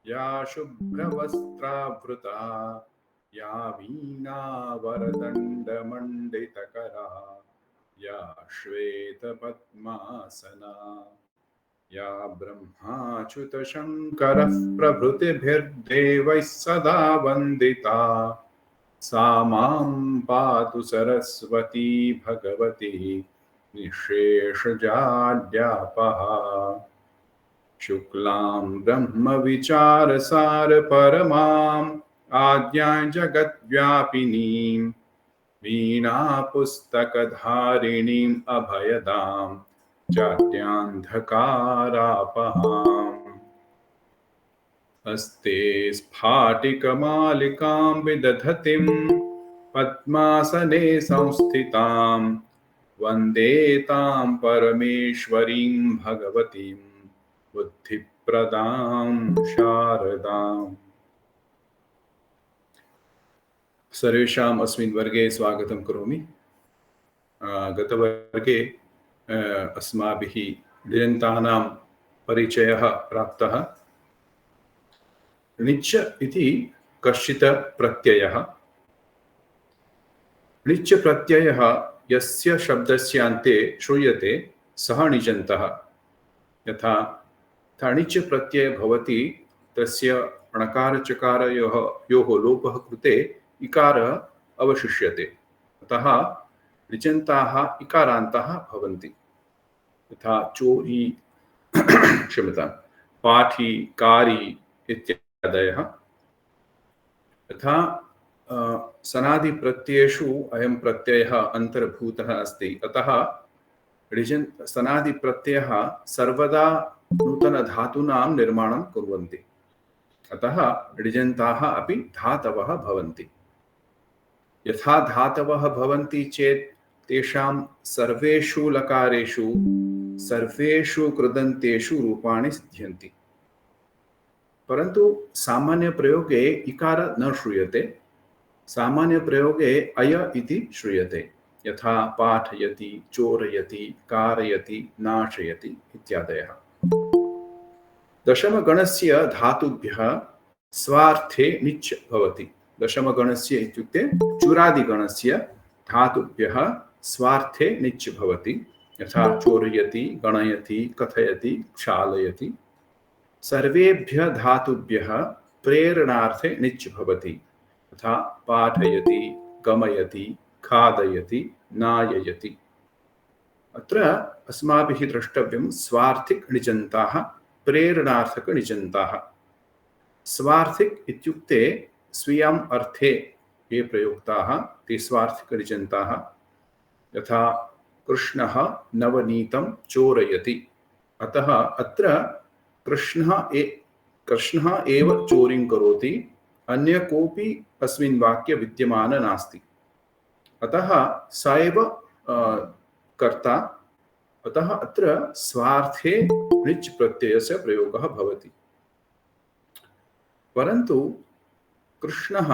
या शुभ्रवस्त्रावृता या वीणावरदण्डमण्डितकरा या श्वेतपद्मासना या ब्रह्माच्युतशङ्करः प्रभृतिभिर्देवैः सदा वन्दिता सा मां पातु सरस्वती भगवती निःशेषजाड्यापहा शुक्लां ब्रह्मविचारसार परमाम् आद्यां जगद्व्यापिनीं वीणापुस्तकधारिणीम् अभयदां जाड्यान्धकारापहाम् हस्ते स्फाटिकमालिकां विदधतीं पद्मासने संस्थितां वन्दे तां परमेश्वरीं भगवतीं बुद्धिप्रदां शारदाम्। सर्वेषाम् अस्मिन् वर्गे स्वागतं करोमि। गतवर्गे अस्माभिः दिगन्तानां परिचयः प्राप्तः। णिच् इति कश्चित् प्रत्ययः। णिच् प्रत्ययः यस्य शब्दस्य अन्ते श्रूयते सः णिजन्तः। यथा णिच् प्रत्ययः भवति तस्य णकारचकारयोः लोपः कृते इकारः अवशिष्यते, अतः णिजन्ताः इकारान्ताः भवन्ति। यथा चोरी क्षम्यतां पाठी कारी इत्यादयः। यथा सनादिप्रत्ययेषु अयं प्रत्ययः अन्तर्भूतः अस्ति, अतः सनादिप्रत्ययः सर्वदा नूतनधातूनां निर्माणं कुर्वन्ति, अतः णिजन्ताः अपि धातवः भवन्ति। यथा धातवः भवन्ति चेत् तेषां सर्वेषु लकारेषु सर्वेषु कृदन्तेषु रूपाणि सिद्ध्यन्ति, परन्तु सामान्यप्रयोगे इकार न श्रूयते। सामान्यप्रयोगे अय इति श्रूयते। यथा पाठयति, चोरयति, कारयति, नाशयति इत्यादयः। दशमगणस्य धातुभ्यः स्वार्थे णिच् भवति। दशमगणस्य इत्युक्ते चुरादिगणस्य धातुभ्यः स्वार्थे णिच् भवति। यथा चोरयति, गणयति, कथयति, क्षालयति। सर्वेभ्यः धातुभ्यः प्रेरणार्थे णिच् भवति। यथा पाठयति, गमयति, खादयति, नाययति। अत्र अस्माभिः द्रष्टव्यं स्वार्थिक णिजन्ताः, प्रेरणार्थक णिजन्ताः। स्वार्थिक इत्युक्ते स्वीयम् अर्थे ये प्रयुक्ताः ते स्वार्थिक णिजन्ताः। यथा कृष्णः नवनीतं चोरयति, अतः अत्र कृष्णः एव चोरीं करोति, अन्य कोऽपि अस्मिन् वाक्ये विद्यमानः नास्ति, अतः स एव कर्ता, अतः अत्र स्वार्थे णिच् प्रत्ययस्य प्रयोगः भवति। परन्तु कृष्णः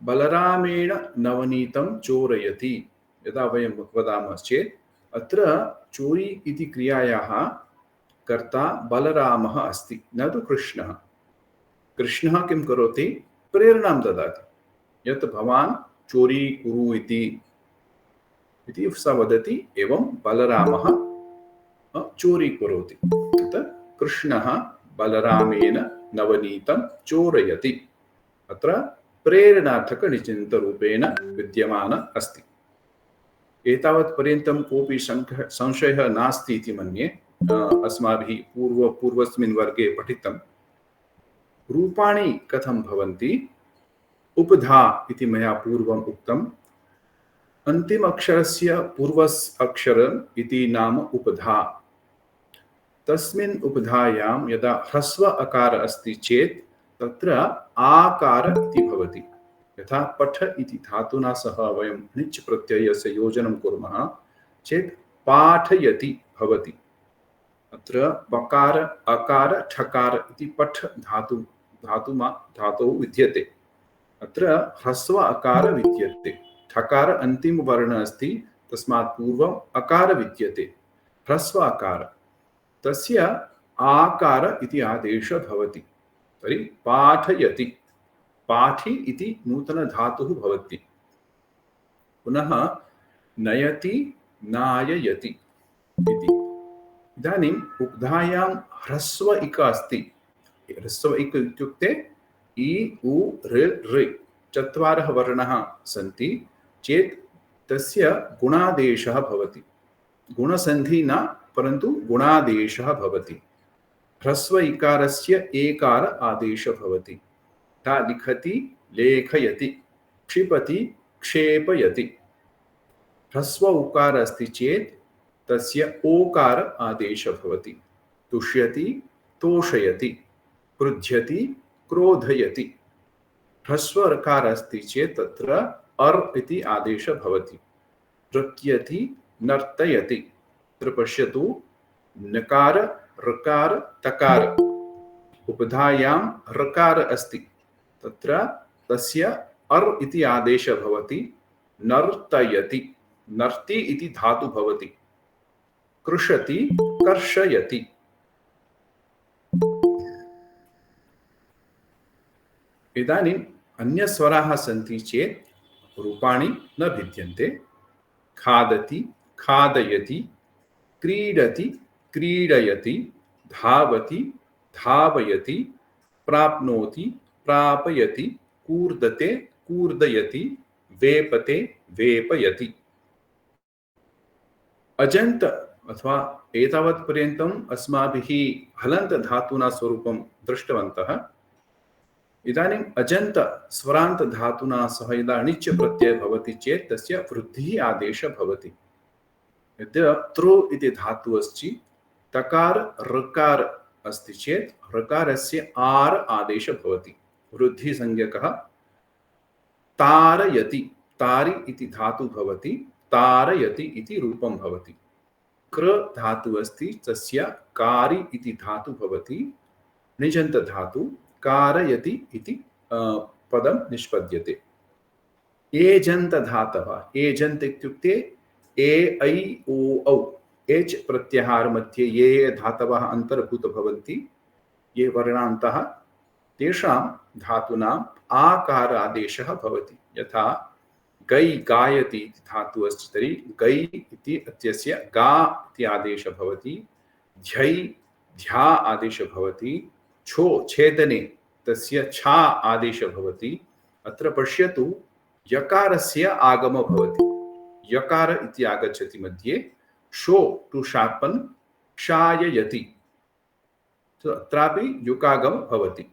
बलरामेण नवनीतं चोरयति यदा वयं वदामः चेत् अत्र चोरी इति क्रियायाः कर्ता बलरामः अस्ति, न तु कृष्णः। कृष्णः किं करोति? प्रेरणां ददाति। यत् भवान् चोरी कुरु इति स वदति, एवं बलरामः चोरी करोति। कृष्णः बलरामेण नवनीतं चोरयति, अत्र प्रेरणार्थक णिजन्तरूपेण विद्यमानः अस्ति। एतावत् पर्यन्तं कोऽपि संशयः नास्ति इति मन्ये। अस्माभिः पूर्वस्मिन् वर्गे पठितं रूपाणि कथं भवन्ति। उपधा इति मया पूर्वम् उक्तम्। अन्तिम अक्षरस्य पूर्वस् अक्षरम् इति नाम उपधा। तस्मिन् उपधायां यदा ह्रस्व अकार अस्ति चेत् तत्र आकार इति भवति। यथा पठ इति धातुना सह वयं णिच् प्रत्ययस्य योजनं कुर्मः चेत् पाठयति भवति। अत्र बकार अकार ठकार इति पठ धातौ विद्यते। अत्र ह्रस्व अकार विद्यते, ठकार अन्तिम वर्ण अस्ति, तस्मात् पूर्वम् अकार विद्यते, ह्रस्व अकार, तस्य आकार इति आदेशः भवति। तर्हि पाठयति, पाठि इति नूतनधातुः भवति। पुनः नयति, नाययति इति। इदानीम् उपधायां ह्रस्व इक अस्ति। ह्रस्व इक इत्युक्ते इ उ ऋ चत्वारः वर्णाः सन्ति चेत् तस्य गुणादेशः भवति। गुणसन्धि न, परन्तु गुणादेशः भवति। ह्रस्व इकारस्य एकार आदेशः भवति। ता लिखति, लेखयति, क्षिपति, क्षेपयति। ह्रस्व उकार अस्ति चेत् तस्य ओकार आदेशः भवति। तुष्यति, तोषयति, क्रुध्यति, क्रोधयति। ह्रस्व ऋकार अस्ति चेत् तत्र अर् इति आदेशः भवति। नृत्यति, नर्तयति। अत्र पश्यतु, नकार, ऋकार, तकार। उपधायां ऋकार अस्ति, तत्र तस्य अर् इति आदेशः भवति। नर्तयति, नर्ति इति धातु भवति। कृषति, कर्षयति। इदानीम् अन्यस्वराः सन्ति चेत् रूपाणि न भिद्यन्ते। खादति, खादयति, क्रीडति, क्रीडयति, धावति, धावयति, प्राप्नोति, प्रापयति, कूर्दते, कूर्दयति, वेपते, वेपयति। अजन्त अथवा एतावत् पर्यन्तम् अस्माभिः हलन्त धातूना स्वरूपं दृष्टवन्तः। इदानीम् अजन्त स्वरान्त धातुना सह यदा णिच् प्रत्ययः भवति चेत् तस्य वृद्धिः आदेशः भवति। यद्य तृ इति धातुः अस्ति, तकार ऋकार अस्ति चेत् ऋकारस्य आर् आदेशः भवति। वृद्धिसंज्ञकः। तारयति, तारि इति धातुः भवति, तारयति इति रूपं भवति। कृ धातुः अस्ति, तस्य कारि इति धातुः भवति। णिजन्त धातु, कारयति इति पदं निष्पद्यते। एजन्त धातवः, एजन्त इत्युक्ते ए ऐ ओ औ एच् प्रत्याहार मध्ये ये धातवः अन्तर्भूत भवन्ति, ये वर्णान्तः, तेषां धातूनाम् आकार आदेशः भवति। यथा गै, गायति इति धातुः अस्ति तर्हि गै इति इत्यस्य गा इति आदेशः भवति। ध्यै, ध्या आदेशः भवति। छो, छेदने, तस्य छा आदेशः भवति। अत्र पश्यतु, यकारस्य आगमः भवति। यकार इति आगच्छति मध्ये। शो टु शापन्, क्षाययति, अत्रापि युकागमः भवति।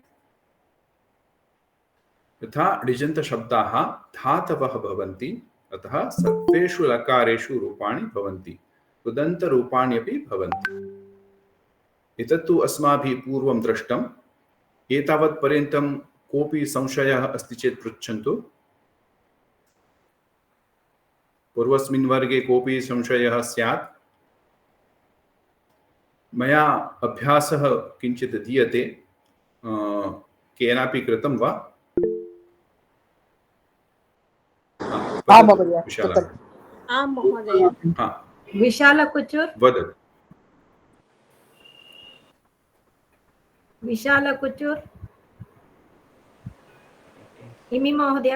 यथा णिजन्त शब्दाः धातवः भवन्ति, अतः सर्वेषु लकारेषु रूपाणि भवन्ति, उदन्त रूपाणि अपि भवन्ति। एतत्तु अस्माभिः पूर्वं दृष्टम्। एतावत् पर्यन्तं कोऽपि संशयः अस्ति चेत् पृच्छन्तु। पूर्वस्मिन् वर्गे कोऽपि संशयः स्यात्। मया अभ्यासः किञ्चित् दीयते, केनापि कृतं वा? आं महोदय। विशालकुचुर्, वदतु। विशालकुचुर्, इमि महोदय।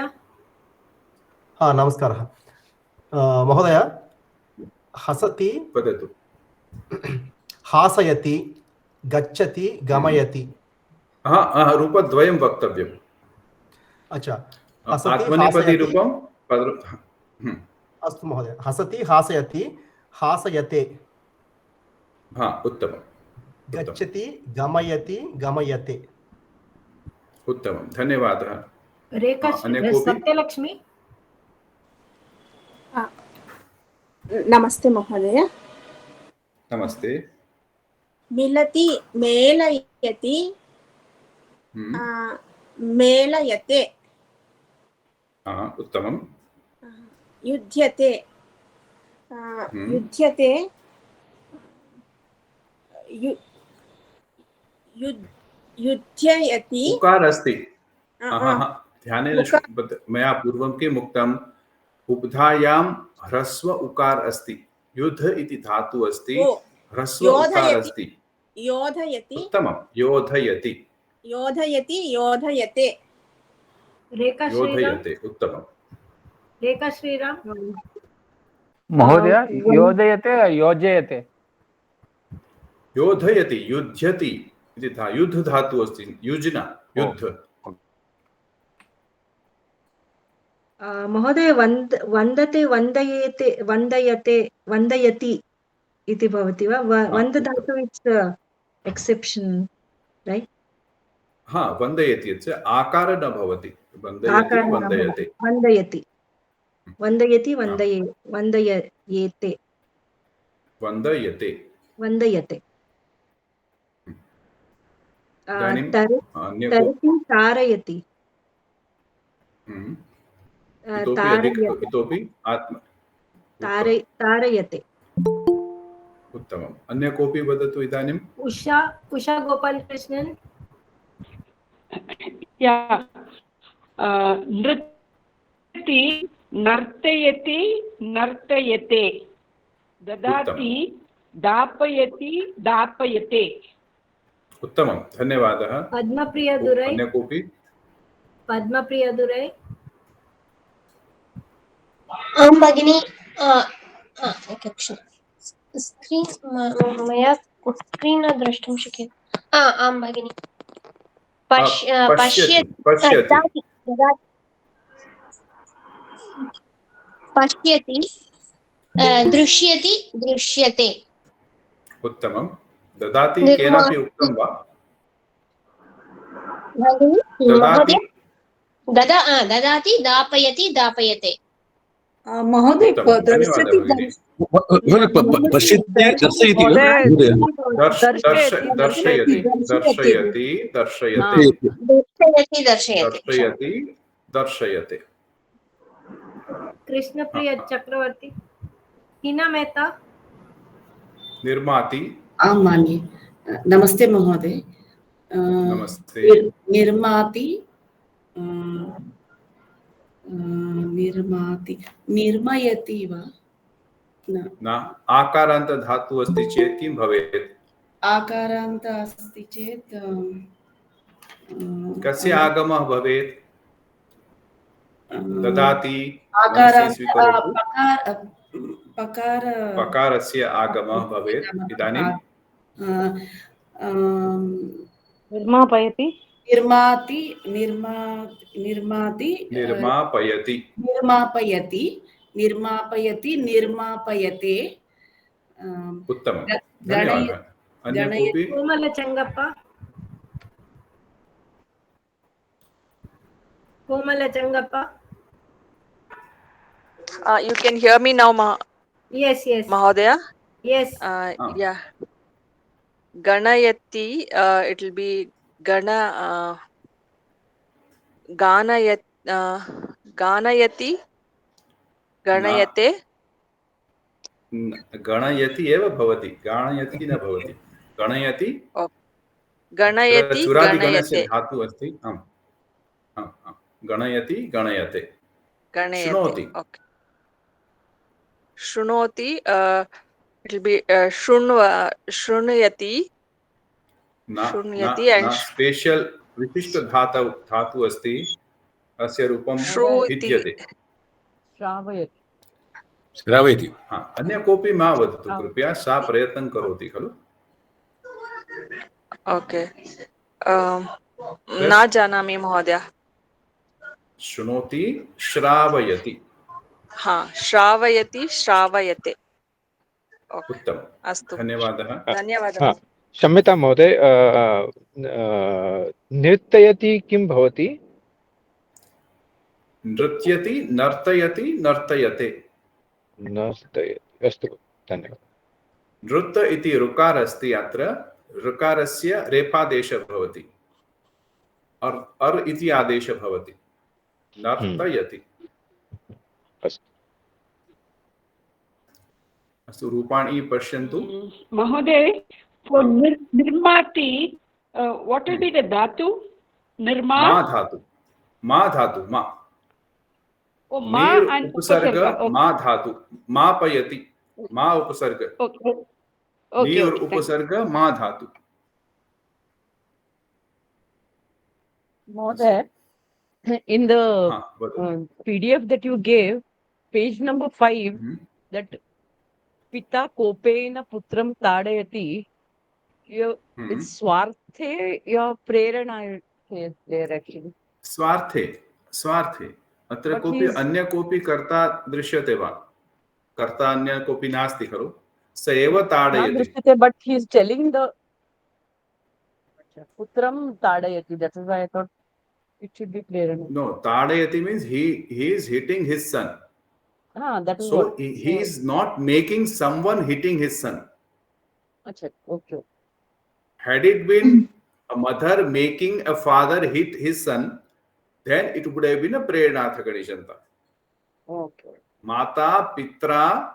नमस्कारः महोदय। हसति, वदतु। हासयति, गच्छति, गमयति। रूपद्वयं वक्तव्यम्। अच्छा, आत्मनेपदी रूपं। अस्तु महोदय। हसति, हासयति, हासयते। उत्तमं। गच्छति, गमयति, गमयते। उत्तमं, धन्यवादः। रेखा, सत्यलक्ष्मी। नमस्ते महोदय। नमस्ते। मिलति, मेलयति, मेलयते। उत्तमं। युध्यते, युध्यते, युध्ययति। उकार अस्ति। ध्यानेन मया पूर्वं किम् उक्तम्? उपधायां ह्रस्व उकार अस्ति। युद्ध इति धातुः अस्ति, ह्रस्व उकार अस्ति। योधयति। उत्तमं, योधयति। योधयति योधयते रेखा श्रीराम योधयते उत्तमं रेखा श्रीराम महोदय योजयते योजयते योधयति युध्यति इति युद्ध धातु अस्ति युज्न युद्ध महोदय वन्दते वन्दयेते वन्दयते वन्दयति इति भवति वा वन्द धातु इट्स् एक्सेप्शन राइट हाँ वन्दयति इति आकार न भवति वन्दयति वन्दयते वन्दयति वन्दयति वन्दयेते वन्दयते वन्दयते इदानीं अन्य तरति तारयति इतोपि अधिक इतोपि आत्म तारयते उत्तमम् अन्य कोऽपि वदतु इदानीम् उषा उषा गोपालकृष्णन् नृत्यति नर्तयति नर्तयते ददाति दापयति दापयते उत्तमं धन्यवादः पद्मप्रिया दुरै अन्य कोऽपि पद्मप्रिया दुरै आं भगिनी स्क्रीन् मया स्क्रीन् न द्रष्टुं शक्यते आं भगिनी पश्यति पश्यति दृश्यति दृश्यते उत्तमं ददाति केनापि उक्तं वा ददाति ददाति दापयति दापयते महोदय दर्शति पश्यति दर्शयति दर्शयति दर्शयति दर्शयते दर्शयति दर्शयते दर्शयति दर्शयते कृष्णप्रिया चक्रवर्ती हिना मेहता निर्माति आं मान्ये नमस्ते महोदय नमस्ते निर्माति निर्माति निर्मयति वा न आकारान्त धातु अस्ति चेत् किं भवेत् आकारान्त अस्ति चेत् कस्य आगमः भवेत् ददाति पकारस्य आगमः भवेत् इदानीं निर्मापयति निर्माति निर्माति निर्मापयति निर्मापयति निर्मापयति निर्मापयते उत्तमं धन्यवादः अन्य कोऽपि कोमल Changappa You can hear me now, yes Mahodaya? yes Yeah. Ganayati, it will be Ganayati, Ganayate, गणयति एव भवति गाणयति न भवति गणयति गणयति चुरादिगणस्य धातु अस्ति आम् आम् आम् गणयति गणयते शृणोति okay. Shrunoti, it will be Shrunayati. Shrunayati and special विशिष्ट धातु अस्ति अस्य रूपं भिद्यते श्रावयति हाँ अन्य कोऽपि मा वदतु कृपया सा प्रयत्नं करोति खलु ओके न जानामि महोदय शृणोति श्रावयति हाँ श्रावयति श्रावयते उत्तमम् अस्तु धन्यवादः धन्यवादः क्षम्यतां महोदय नृत्ययति किं भवति नृत्यति नर्तयति नर्तयते नर्तयति अस्तु धन्यवादः नृत्त इति ऋकार अस्ति अत्र ऋकारस्य रेफादेशः भवति अर् इति आदेशः भवति नर्तयति अस्तु रूपाणि पश्यन्तु महोदय for nirmati what will be the dhatu मा धातु मा धातु मा oh ma and उपसर्ग मा धातु मापयति मा उपसर्ग okay उपसर्ग मा धातु Mohdaya, in the वदतु। PDF that you gave, page number 5, hmm, that Pita Kopena Putram Tadayati, hmm, it's Swarthe, your prerana is there actually. स्वार्थे स्वार्थे अत्र But कोऽपि he's- अन्य कोऽपि कर्ता दृश्यते वा? कर्ता अन्य कोऽपि नास्ति खलु, स एव Not ताडयति। Drishyate, but he's telling the Putram Tadayati. That is why I thought it should be prerana. No, ताडयति means he is hitting his son. That is So what. he is not making someone hitting his son. Achha, okay. Had it been a mother making a father hit his son, then it would have been a preranath ganishanta. Okay. Mata pitra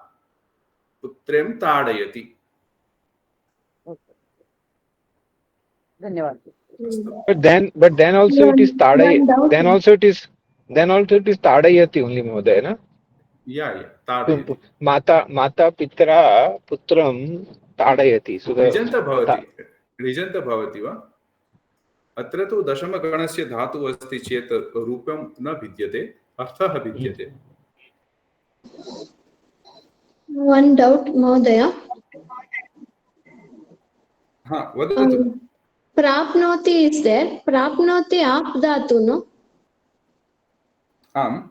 putrem tadayati. Okay. धन्यवाद. But then also it is tadayati only, Mohdaya, na? Yeah, tadayati. Mata pitra putram tadayati. So ऋजन्त भवति वा? अत्र तु दशमगणस्य धातुः अस्ति चेत् रूपं न भिद्यते, अर्थः भिद्यते। One doubt, Mahodaya. हाँ, वदतु। Prapnoti is there. Prapnoti aap dhatu, no? आम्,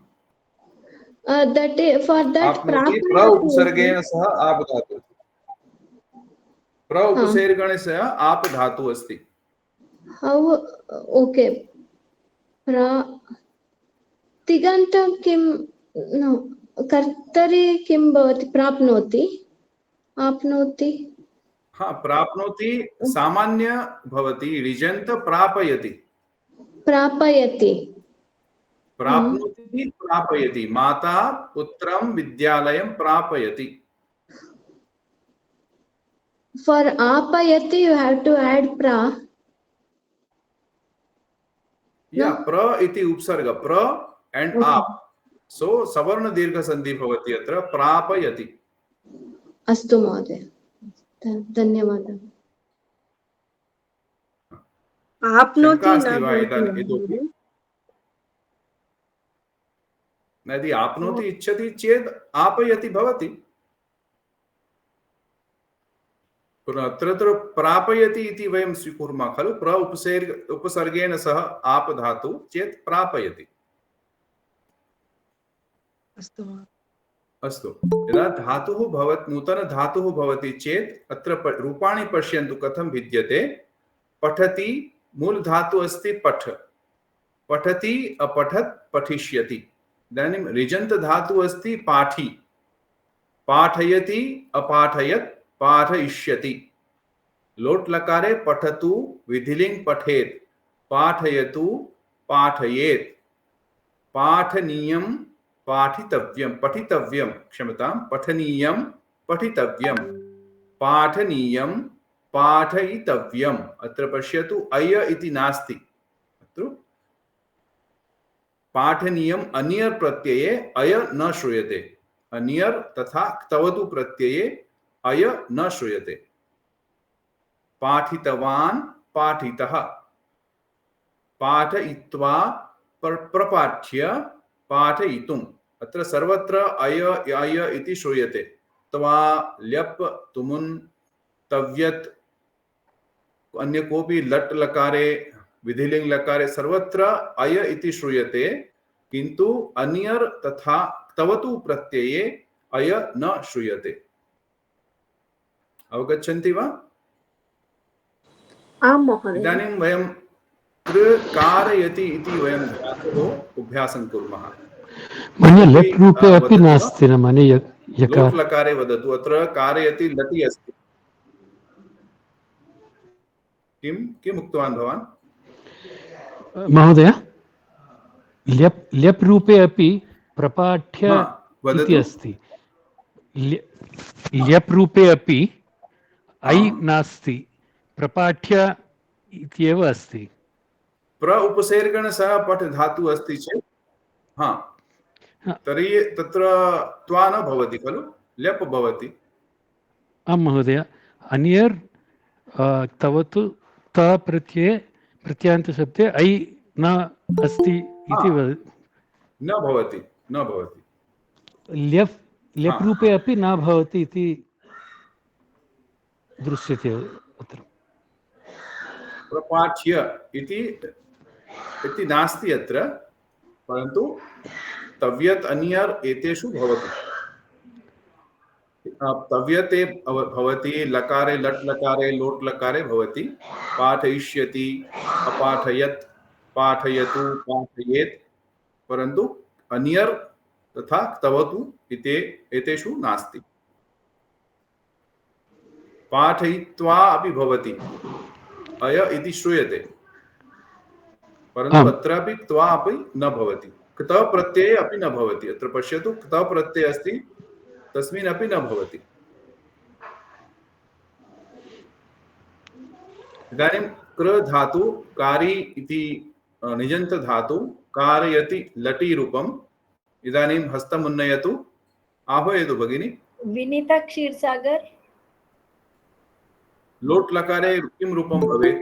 That is, for that आप्नोति प्र उपसर्गेण सह आप धातु। प्र उपसर्गेण सह आप धातु अस्ति। How? Okay. Tigantam kim? No. Kartari kim bhavati? Prapnoti. Apnoti. हाँ, प्राप्नोति सामान्य भवति, ऋजन्त प्रापयति। Prapayati. प्राप्नोति प्रापयति, माता पुत्रं विद्यालयं प्रापयति। For apayati, you have to add pra. या प्र इति उपसर्ग, प्र एंड आप, सो सवर्ण दीर्घ संधि भवति अत्र प्रापयति। अस्तु महोदय, धन्यवादः। आप्नोति शङ्का अस्ति न वा भवति इदानीम् इतोपि? महोदय। यदि आप्नोति इच्छति चेत् आपयति भवति। अत्र प्रापयति इति वयं स्वीकुर्मः खलु, प्र उपसर्गेण सह आप धातु चेत् प्रापयति। अस्तु, यदा धातुः भवति, नूतन धातुः भवति चेत् अत्र रूपाणि पश्यन्तु कथं भिद्यते। पठति, मूल धातु अस्ति पठ, पठति अपठत् पठिष्यति। इदानीं ऋजन्त धातु अस्ति पाठी, पाठयति अपाठयत् पाठयिष्यति। लोट् लकारे पठतु विधिलिङ् पठेत्, पाठयतु पाठयेत्, पाठनीयं पाठितव्यं, पठितव्यं क्षम्यतां, पठनीयं पठितव्यं, पाठनीयं पाठयितव्यम्। अत्र पश्यतु अय इति नास्ति, अत्र पाठनीयम् अनियर् प्रत्यये अय न श्रूयते, अनियर् तथा क्तवतु प्रत्यये अय न श्रूयते। पाठितवान् पाठितः, पाठयित्वा प्रपाठ्य पाठयितुम्। अत्र सर्वत्र अय अय इति श्रूयते। त्वा, ल्यप्, तुमुन्, तव्यत्, अन्य कोऽपि लट् लकारे विधिलिङ् लकारे सर्वत्र अय इति श्रूयते, किन्तु अनियर् तथा क्तवतु प्रत्यये अय न श्रूयते। अवगच्छन्ति वा? आं महोदय। इदानीं वयं कारयति इति वयं धातोः अभ्यासं कुर्मः। मन्ये लट् रूपे अपि नास्ति न, मन्ये यकार लोट् लकारे वदतु। अत्र कारयति लटि अस्ति। किम् उक्तवान् भवान्? महोदय, ल्यप् रूपे अपि प्रपाठ्य इति अस्ति। ल्यप् रूपे अपि ऐ नास्ति, प्रपाठ्य इत्येव अस्ति। प्र उपसर्गेण सह पठ धातु अस्ति चेत् तर्हि तत्र त्वा न भवति खलु, ल्यप् भवति। आं महोदय, अन्यर् तवतु त प्रत्यये प्रत्यान्तशब्दे ऐ न अस्ति इति न भवति, न भवति। ल्यफ् ल्यप् रूपे अपि न भवति इति दृश्यते अत्र। प्रपाठ्य इति नास्ति अत्र, परन्तु तव्यत् अन्यर् एतेषु भवति। तव्यते भवति, लकारे लट् लकारे लोट् लकारे भवति। पाठयिष्यति, अपाठयत्, पाठयतु, पाठयेत्, परन्तु अन्यर् तथा तवतु एतेषु नास्ति। पाठयित्वा अपि भवति, अय इति श्रूयते, परन्तु अत्रापि त्वा अपि न भवति। क्त प्रत्यये अपि न भवति। अत्र पश्यतु, क्त प्रत्यय अस्ति, तस्मिन् अपि न भवति। इदानीं कृ धातु कारी इति निजन्त धातु कारयति लटि रूपम्। इदानीं हस्तम् उन्नयतु, आह्वयतु भगिनी। विनीता क्षीरसागर। लोट् लकारे किं रूपं भवेत्?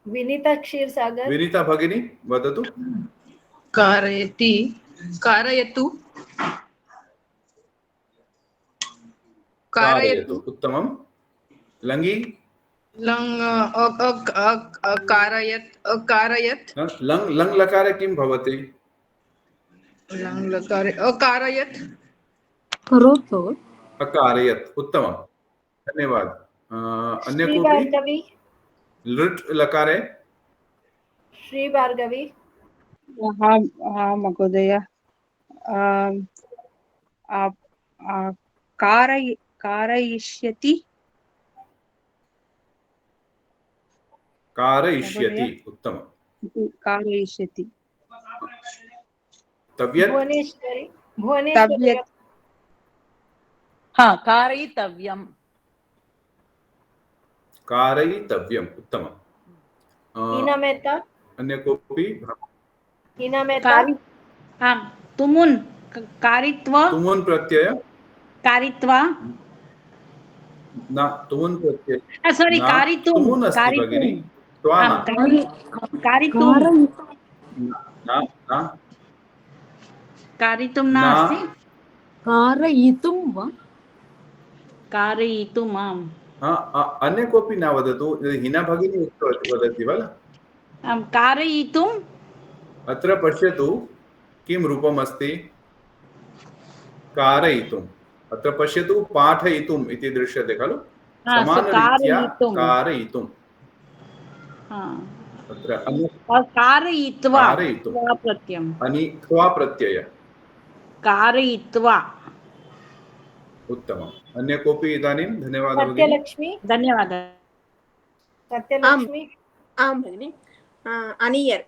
विनीता क्षीरसागर। विनीता भगिनी वदतु। कारयति, कारयतु, कारयतु, उत्तमं। लङ्गि लङ् अकारयत्, अकारयत्, लङ् लकारे किं भवति? लङ् लकारे अकारयत्, करोतु। अकारयत्, उत्तमं, धन्यवाद। अन्य कोऽपि? श्रीभार्गवी। लृट् लकारे? श्रीभार्गवी। हाँ महोदय। कारयिष्यति, कारयिष्यति, उत्तमं। कारयिष्यति। तव्यत्? भुवनेश्वरी। भुवनेश्वरी। हाँ कारयितव्यम्, कारयितव्यम्, उत्तमं। हीना मेहता। अन्य कोऽपि? हीना मेहता। हाँ तुमुन्, कारित्वा, तुमुन् प्रत्यय? कारित्वा, न, तुमुन् प्रत्यय सॉरी, न, कारितुं, तुमुन् अस्ति भगिनी, त्वा न। कारितुं, न, कारितुं नास्ति, कारयितुं वा? कारयितुम्, आम्। अन्य कोऽपि न वदतु। हिना भगिनी वदति वा? कारयितुम्। अत्र पश्यतु किं रूपम् अस्ति। कारयितुम्। अत्र पश्यतु, पाठयितुम् इति दृश्यते खलु? समानरीत्या कारयितुम्। अत्र कारयित्वा, त्वा प्रत्यय। कारयित्वा। उत्तमम्। अन्य कोऽपि? इदानीं धन्यवादः भगिनी। सत्यलक्ष्मी। धन्यवादः। सत्यलक्ष्मी। आं भगिनि। अनियर्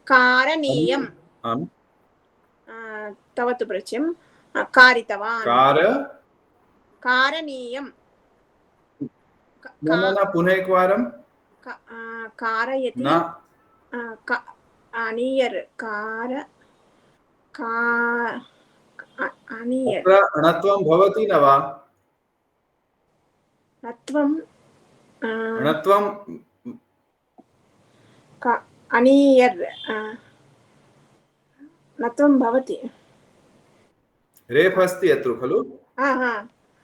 कारणीयम्। तवतु प्रत्ययं कारितवान्। कारणीयम्। न, पुनः एकवारं। कारयति। अनियर् अनियर्। अत्र णत्वं भवति न वा? णत्वं अनियर् नत्वं भवति। रेफ् अस्ति अत्र खलु?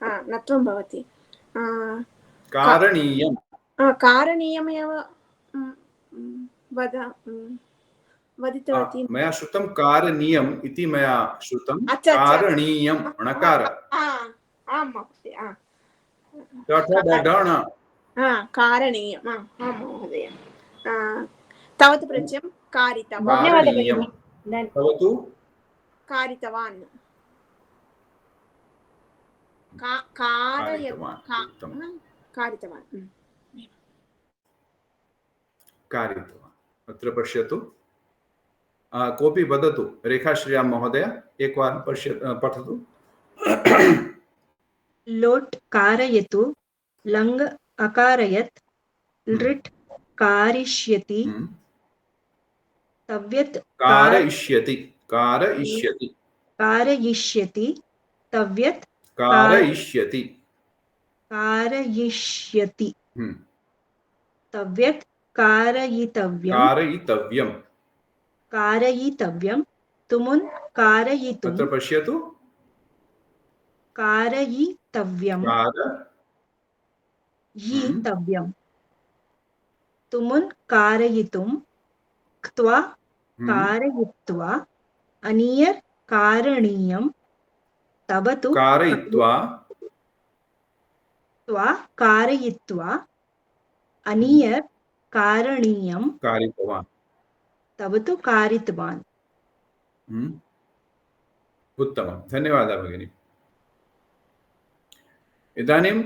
नत्वं भवति। कारणीयम्। कारणीयमेव वदितवती। मया श्रुतं कारणीयम् इति मया श्रुतं। कारणीयं णकार। आं महोदय। कारणीयम्, आं महोदय। तवतु प्रत्ययं कारितवान्। तवतु कारितवान्। कारितवान्। अत्र पश्यतु, कोऽपि वदतु। रेखाश्रियां महोदय एकवारं पठतु। लोट् कारयतु, लङ् अकारयत्, लृट् कारिष्यति, तव्यत् कारयिष्यति, तव्यत् कारयिष्यति। तव्यत् कारयितव्यं कारयितव्यं कारयितव्यं तुमुन् कारयितुं अत्र पश्यतु कारयितव्यं यितव्यं तुमुन् कारयितुं क्त्वा कारयित्वा अनियर् कारणीयं तव तु कारयित्वा कारयित्वा अनियर् कारणीयं कारितवान् तव तु कारितवान्। उत्तमं, धन्यवादः भगिनी। इदानीं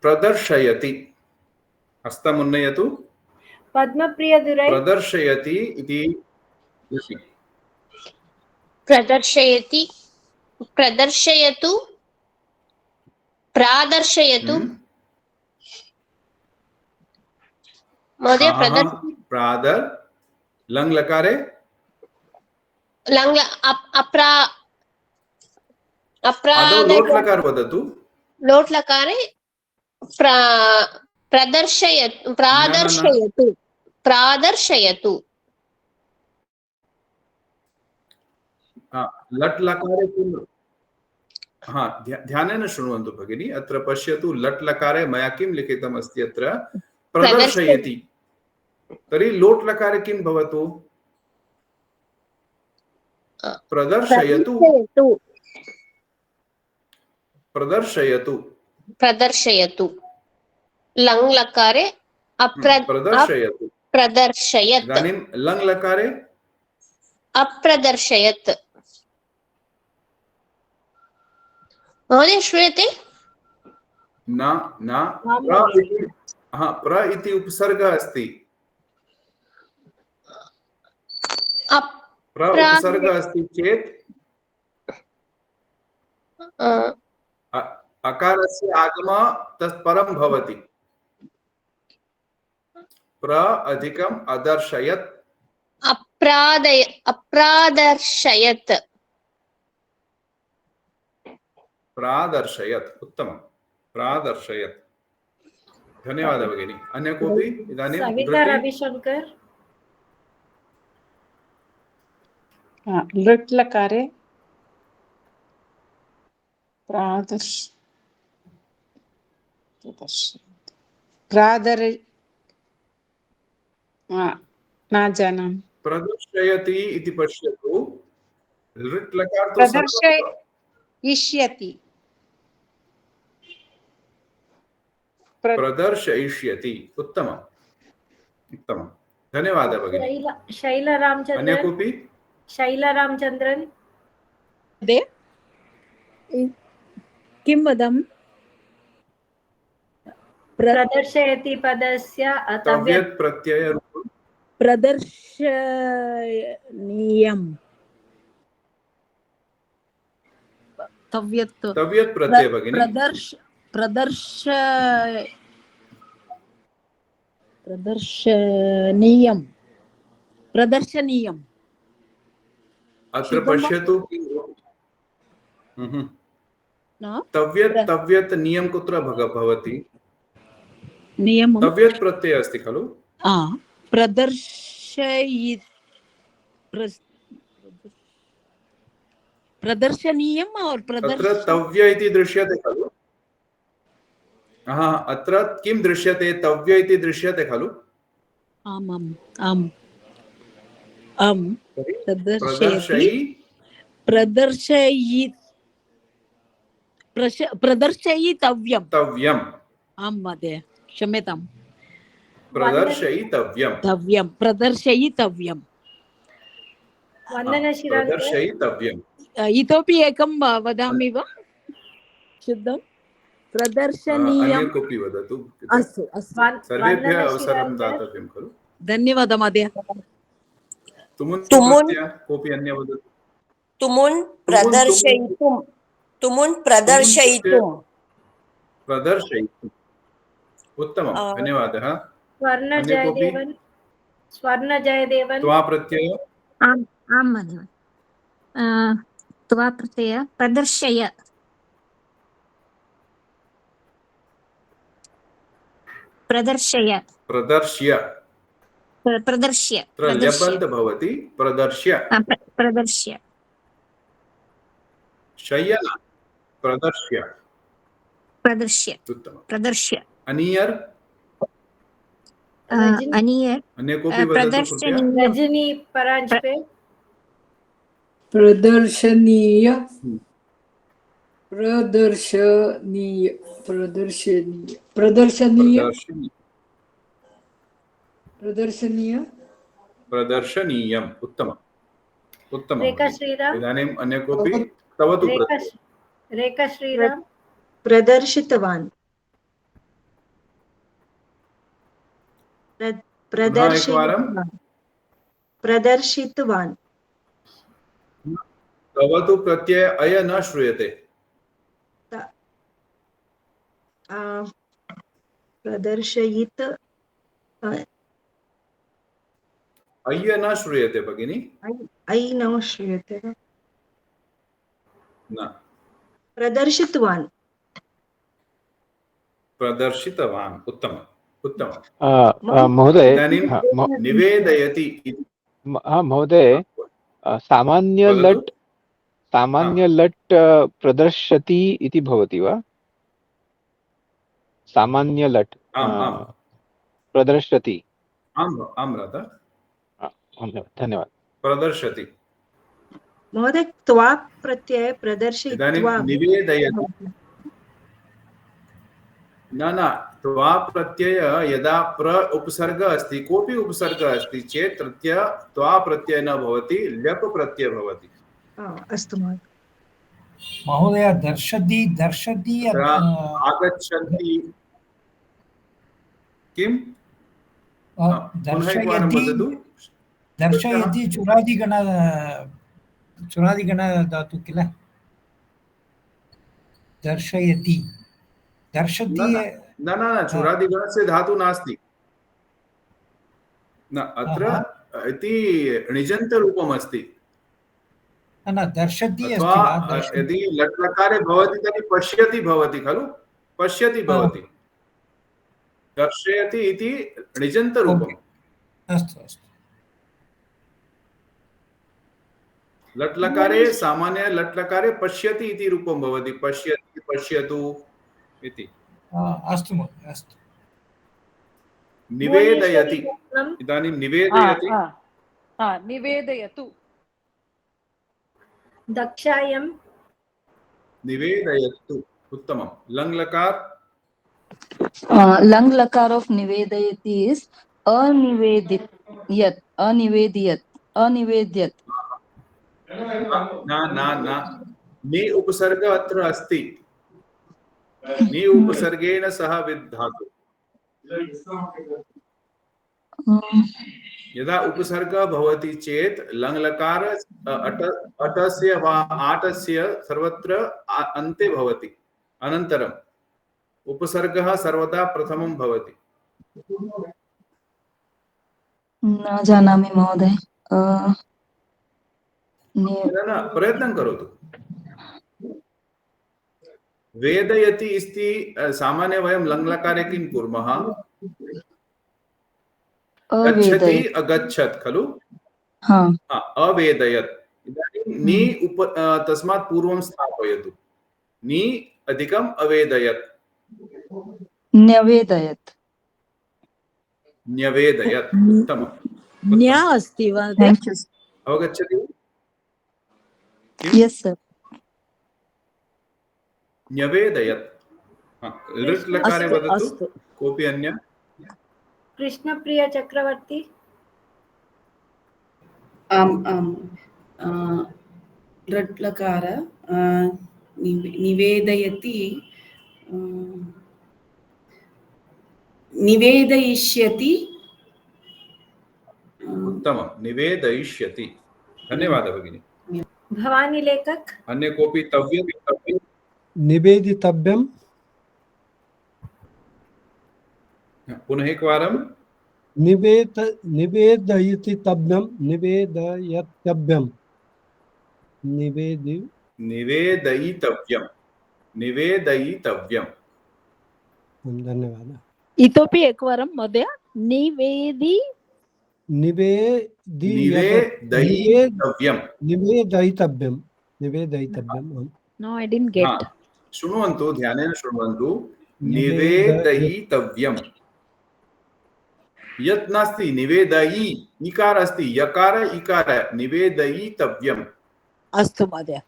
प्रदर्शयति, हस्तम् उन्नयतु। पद्मप्रियदुरै प्रदर्शयति इति प्रदर्शयति प्रदर्शयतु प्रादर्शयतु महोदय प्रादर् लङ् लकारे लङ् लोट् लकार वदतु। लोट् लकारे प्रदर्शयतु प्रादर्शयतु प्रादर्शयतु लट् लकारे किं ध्यानेन शृण्वन्तु भगिनी। अत्र पश्यतु, लट् लकारे मया किं लिखितम् अस्ति अत्र प्रदर्शयति। तर्हि लोट् लकारे किं भवतु? प्रदर्शयतु प्रदर्शयतु प्रदर्शयतु लङ् लकारे प्रदर्शयतु प्रदर्शयत् इदानीं लङ् लकारे अप्रदर्शयत्। महोदय श्रूयते? न प्र इति उपसर्गः अस्ति। प्र उपसर्गः अस्ति चेत् अकारस्य आगमः तत् परं भवति। प्र अधिकम् अदर्शयत् अप्रादर्शयत् प्रादर्शयत्। उत्तमं, प्रादर्शयत्। धन्यवादः भगिनी। अन्य कोऽपि? इदानीं सविता रविशंकर लट् लकारे न जानामि। प्रदर्शयति इति पश्यतु। लट् लकार तु प्रदर्शयिष्यति प्रदर्शयिष्यति। उत्तमम्, उत्तमं, धन्यवादः भगिनी। शैला रामचंद्रन। अन्य कोऽपि? शैला रामचंद्रन किं वदम्? प्रदर्शयति पदस्य तव्यत् प्रत्ययरूपं प्रदर्शनीयं तव्यत् प्रत्यय भगिनी। प्रदर्शनीयं अत्र पश्यतु। तव्यत् नियम कुत्र भवति? नियमं तव्यत् प्रत्यय अस्ति खलु? प्रदर्शनीयम् और अत्र तव्य इति दृश्यते खलु? अत्र किं दृश्यते? तव्य इति दृश्यते खलु? आम् आम् आम् प्रदर्शयितव्यं। तव्यम्। आम् महोदय, क्षम्यताम्। प्रदर्शयितव्यं प्रदर्शयितव्यं प्रदर्शयितव्यम्। इतोपि एकं वदामि वा? शुद्धं प्रदर्शनीयम्। अन्य कोऽपि वदतु। अस्तु अस्तु, सर्वेभ्यः अवसरं दातव्यं खलु? धन्यवादः महोदय। कोऽपि अन्य वदतु। तुमुन् प्रदर्शयितुं प्रदर्शयितुम्। उत्तमं, धन्यवादः। स्वर्ण जयदेवन त्वा प्रत्यय। आम् महोदय, त्वा प्रत्यय प्रदर्शय प्रदर्शय प्रदर्श्य प्रदर्श्य अत्र ल्यबन्त भवति प्रदर्श्य प्रदर्श्य शयन प्रदर्श्य प्रदर्श्य उत्तमम् प्रदर्श्य अनियर् अनियर् अन्य कोऽपि वदतु कृपया रजनी परांजपे प्रदर्शनीय प्रदर्शनीय प्रदर्शनीय प्रदर्शनीय प्रदर्शनी प्रदर्शनीय प्रदर्शनीयम् उत्तमम् उत्तमं रेखा श्रीराम इदानीम् अन्य कोऽपि तव तु रेखा श्रीराम प्रदर्शितवान् प्रदर्शितवान् तव तु प्रत्यय अय न श्रूयते प्रदर्शयित अय्य न श्रूयते भगिनी ऐ न श्रूयते न प्रदर्शितवान् प्रदर्शितवान् उत्तमम् उत्तमम् महोदय इदानीं निवेदयति महोदय सामान्य लट् प्रदर्शति इति भवति वा सामान्य लट् प्रदर्शति आं राधा धन्यवाद प्रदर्शति महोदय त्वा प्रत्यय प्रदर्शयित्वा इदानीं निवेदयति न त्वा प्रत्यय यदा प्र उपसर्ग अस्ति कोऽपि उपसर्ग अस्ति चेत् तत्र त्वा प्रत्यय न भवति ल्यप् प्रत्यय भवति अस्तु महोदय दर्शति दर्शति आगच्छन्ति किं दर्शयति चुरादिगण धातु किल दर्शयति दर्शति न चुरादिगणस्य धातु नास्ति न अत्र इति णिजन्तरूपम् अस्ति न दर्शति यदि लट्लकारे भवति तर्हि पश्यति भवति खलु पश्यति भवति दर्शयति इति णिजन्तरूपम् अस्तु अस्तु लट्लकारे सामान्य लट्लकारे पश्यति इति रूपं भवति पश्यति पश्यतु इति अस्तु महोदय अस्तु निवेदयति इदानीं निवेदयति निवेदयतु दक्षायं निवेदयतु उत्तमं लङ् लकार लङ् लकार ऑफ निवेदयति इज अनिवेदित अनिवेद्यत न नि उपसर्ग अत्र अस्ति नि उपसर्गेण सह विद्धातु यदा उपसर्गः भवति चेत् लङ् लकार अटस्य वा आटस्य सर्वत्र अन्ते भवति अनन्तरम् उपसर्गः सर्वदा प्रथमं भवति न जानामि महोदय न प्रयत्नं करोतु वेदयति इति सामान्य वयं लङ् लकारे किं कुर्मः गच्छति अगच्छत् खलु अवेदयत् इदानीं नि तस्मात् पूर्वं स्थापयतु नि अधिकम् अवेदयत् न्यवेदयत् न्यवेदयत् उत्तमम् न्या अस्ति वा अवगच्छति यस सर न्यवेदयत् लृट् लकारे वदतु कोऽपि अन्य कृष्णप्रिया चक्रवर्ती लट् लकार निवेदयति निवेदयिष्यति उत्तमं निवेदयिष्यति धन्यवादः भगिनी भवानी लेखक अन्य कोऽपि तव्यं निवेदितव्यं पुनः एकवारं निवेदयितव्यं निवेदयितव्यं धन्यवादः इतोपि एकवारं महोदय निवेदि निवेदयितव्यम्। निवेदयितव्यम् नो आई डिडंट गेट शृण्वन्तु, ध्यानेन शृण्वन्तु। निवेदयितव्यम्। यत् नास्ति, निवेदयि इकार अस्ति, यकार इकार, निवेदयितव्यम्। अस्तु महोदय,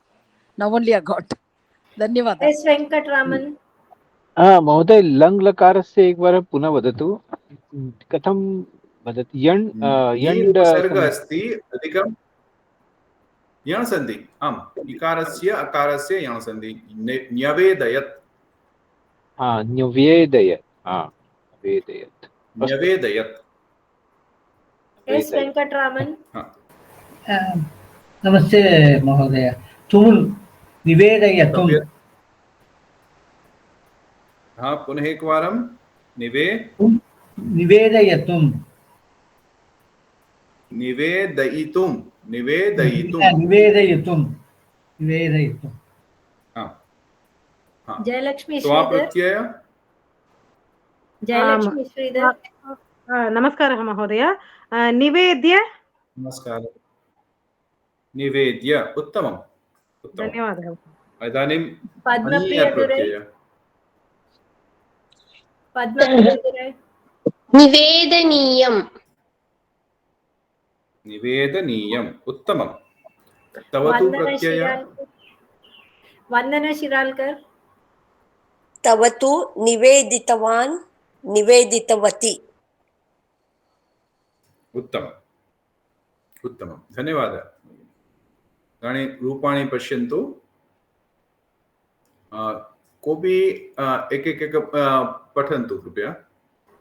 नाउ ओनली आई गॉट। धन्यवादः। एस् वेङ्कटरामन्। महोदय, लङ् लकारस्य एकवारं पुनः वदतु, कथं वदति? उपसर्ग अस्ति, अधिकं यण् सन्धि। आम्, इकारस्य अकारस्य यण् सन्धि। न्यवेदयत्। न्यवेदयत्। वेदयत्। न्यवेदयत्। एस् वेङ्कटरामन्। नमस्ते महोदय। तुम् निवेदयतु। पुनः एकवारं। निवेदयतुं। निवेदयितुं। निवेदयितुं। निवेदयितुं। निवेदयितुं। जयलक्ष्मी प्रत्यय। जयलक्ष्मी श्रीधर। नमस्कारः महोदय। निवेद्य। नमस्कारः। निवेद्य। उत्तमम्। धन्यवादः। इदानीं पद्मप्रिय प्रत्यय। निवेदनीयम्। निवेदनीयम्। उत्तमम्। तव तु प्रत्यय। वन्दना शिराल्कर्। तव तु निवेदितवान्, निवेदितवती। उत्तमम्। उत्तमं, धन्यवादः। इदानीं रूपाणि पश्यन्तु। कोऽपि एकैक पठन्तु कृपया।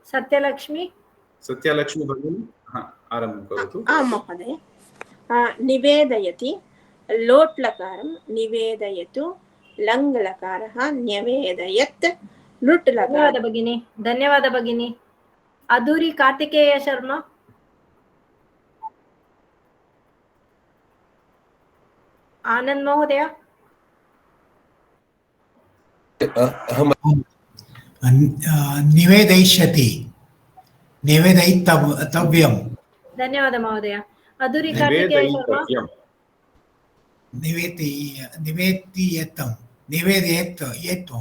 सत्यलक्ष्मी। सत्यलक्ष्मी भगिनी, आरम्भं करोतु। आं महोदय। निवेदयति, लोट् लकारं निवेदयतु, लङ् लकारः न्यवेदयत्, लुट् लकारः। धन्यवादः भगिनी। धन्यवादः भगिनी। अधूरी कार्तिकेय शर्मा। आनंद महोदय। निवेदयिष्यति। निवेदयितव्यं। धन्यवादः महोदय। अधूरी कार्तिकेय शर्मा। निवेदयेतं। निवेदयेत्।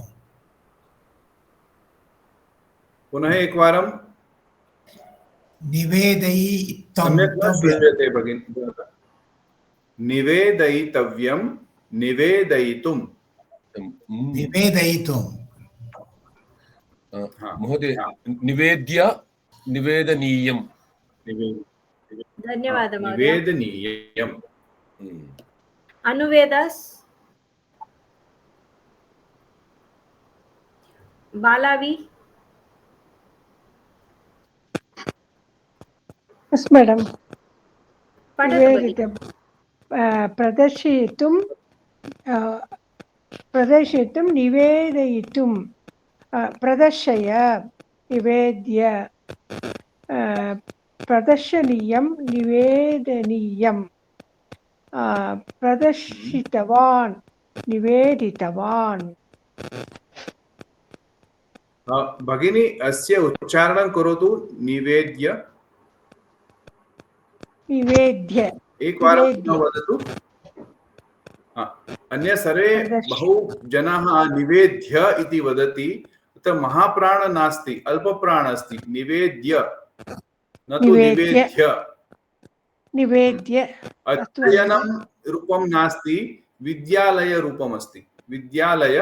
पुनः एकवारं। निवेदयितं। सम्यक् न श्रूयते भगिनी। निवेदयितव्यं। निवेदयितुं। निवेदयितुं। महोदय, निवेद्य निवेदनीयम्। धन्यवादः महोदय। निवेदनीयम्। अनुवेदस्। बालावी। Yes madam. प्रदर्शयितुं निवेदयितुं प्रदर्शय निवेद्य प्रदर्शनीयं निवेदनीयं प्रदर्शितवान् निवेदितवान्। भगिनी, अस्य उच्चारणं करोतु। निवेद्य। निवेद्य। एकवारं वदतु। अन्य सर्वे बहु जनाः निवेद्य इति वदति। तत्र महाप्राण नास्ति, अल्पप्राण अस्ति। निवेद्य, न तु निवेद्य। निवेद्य। अध्ययनं रूपं नास्ति, विद्यालय रूपम् अस्ति। विद्यालय,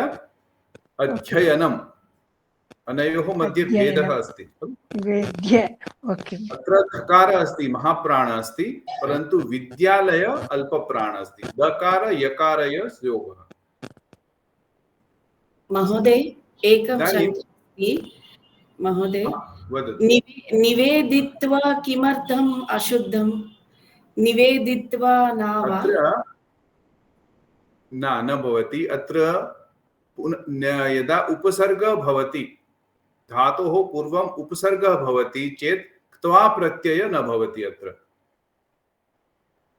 अध्ययनम्, अनयोः मध्ये भेदः अस्ति। अत्र धकार अस्ति, महाप्राण अस्ति, परन्तु विद्यालय अल्पप्राण अस्ति। दकार यकारयोः। महोदय, एकं शङ्का। महोदय, निवेदित्वा किमर्थम् अशुद्धं? निवेदित्वा न वा? न भवति। अत्र यदा उपसर्गः भवति, धातोः पूर्वम् उपसर्गः भवति चेत् क्त्वा प्रत्यय न भवति। अत्र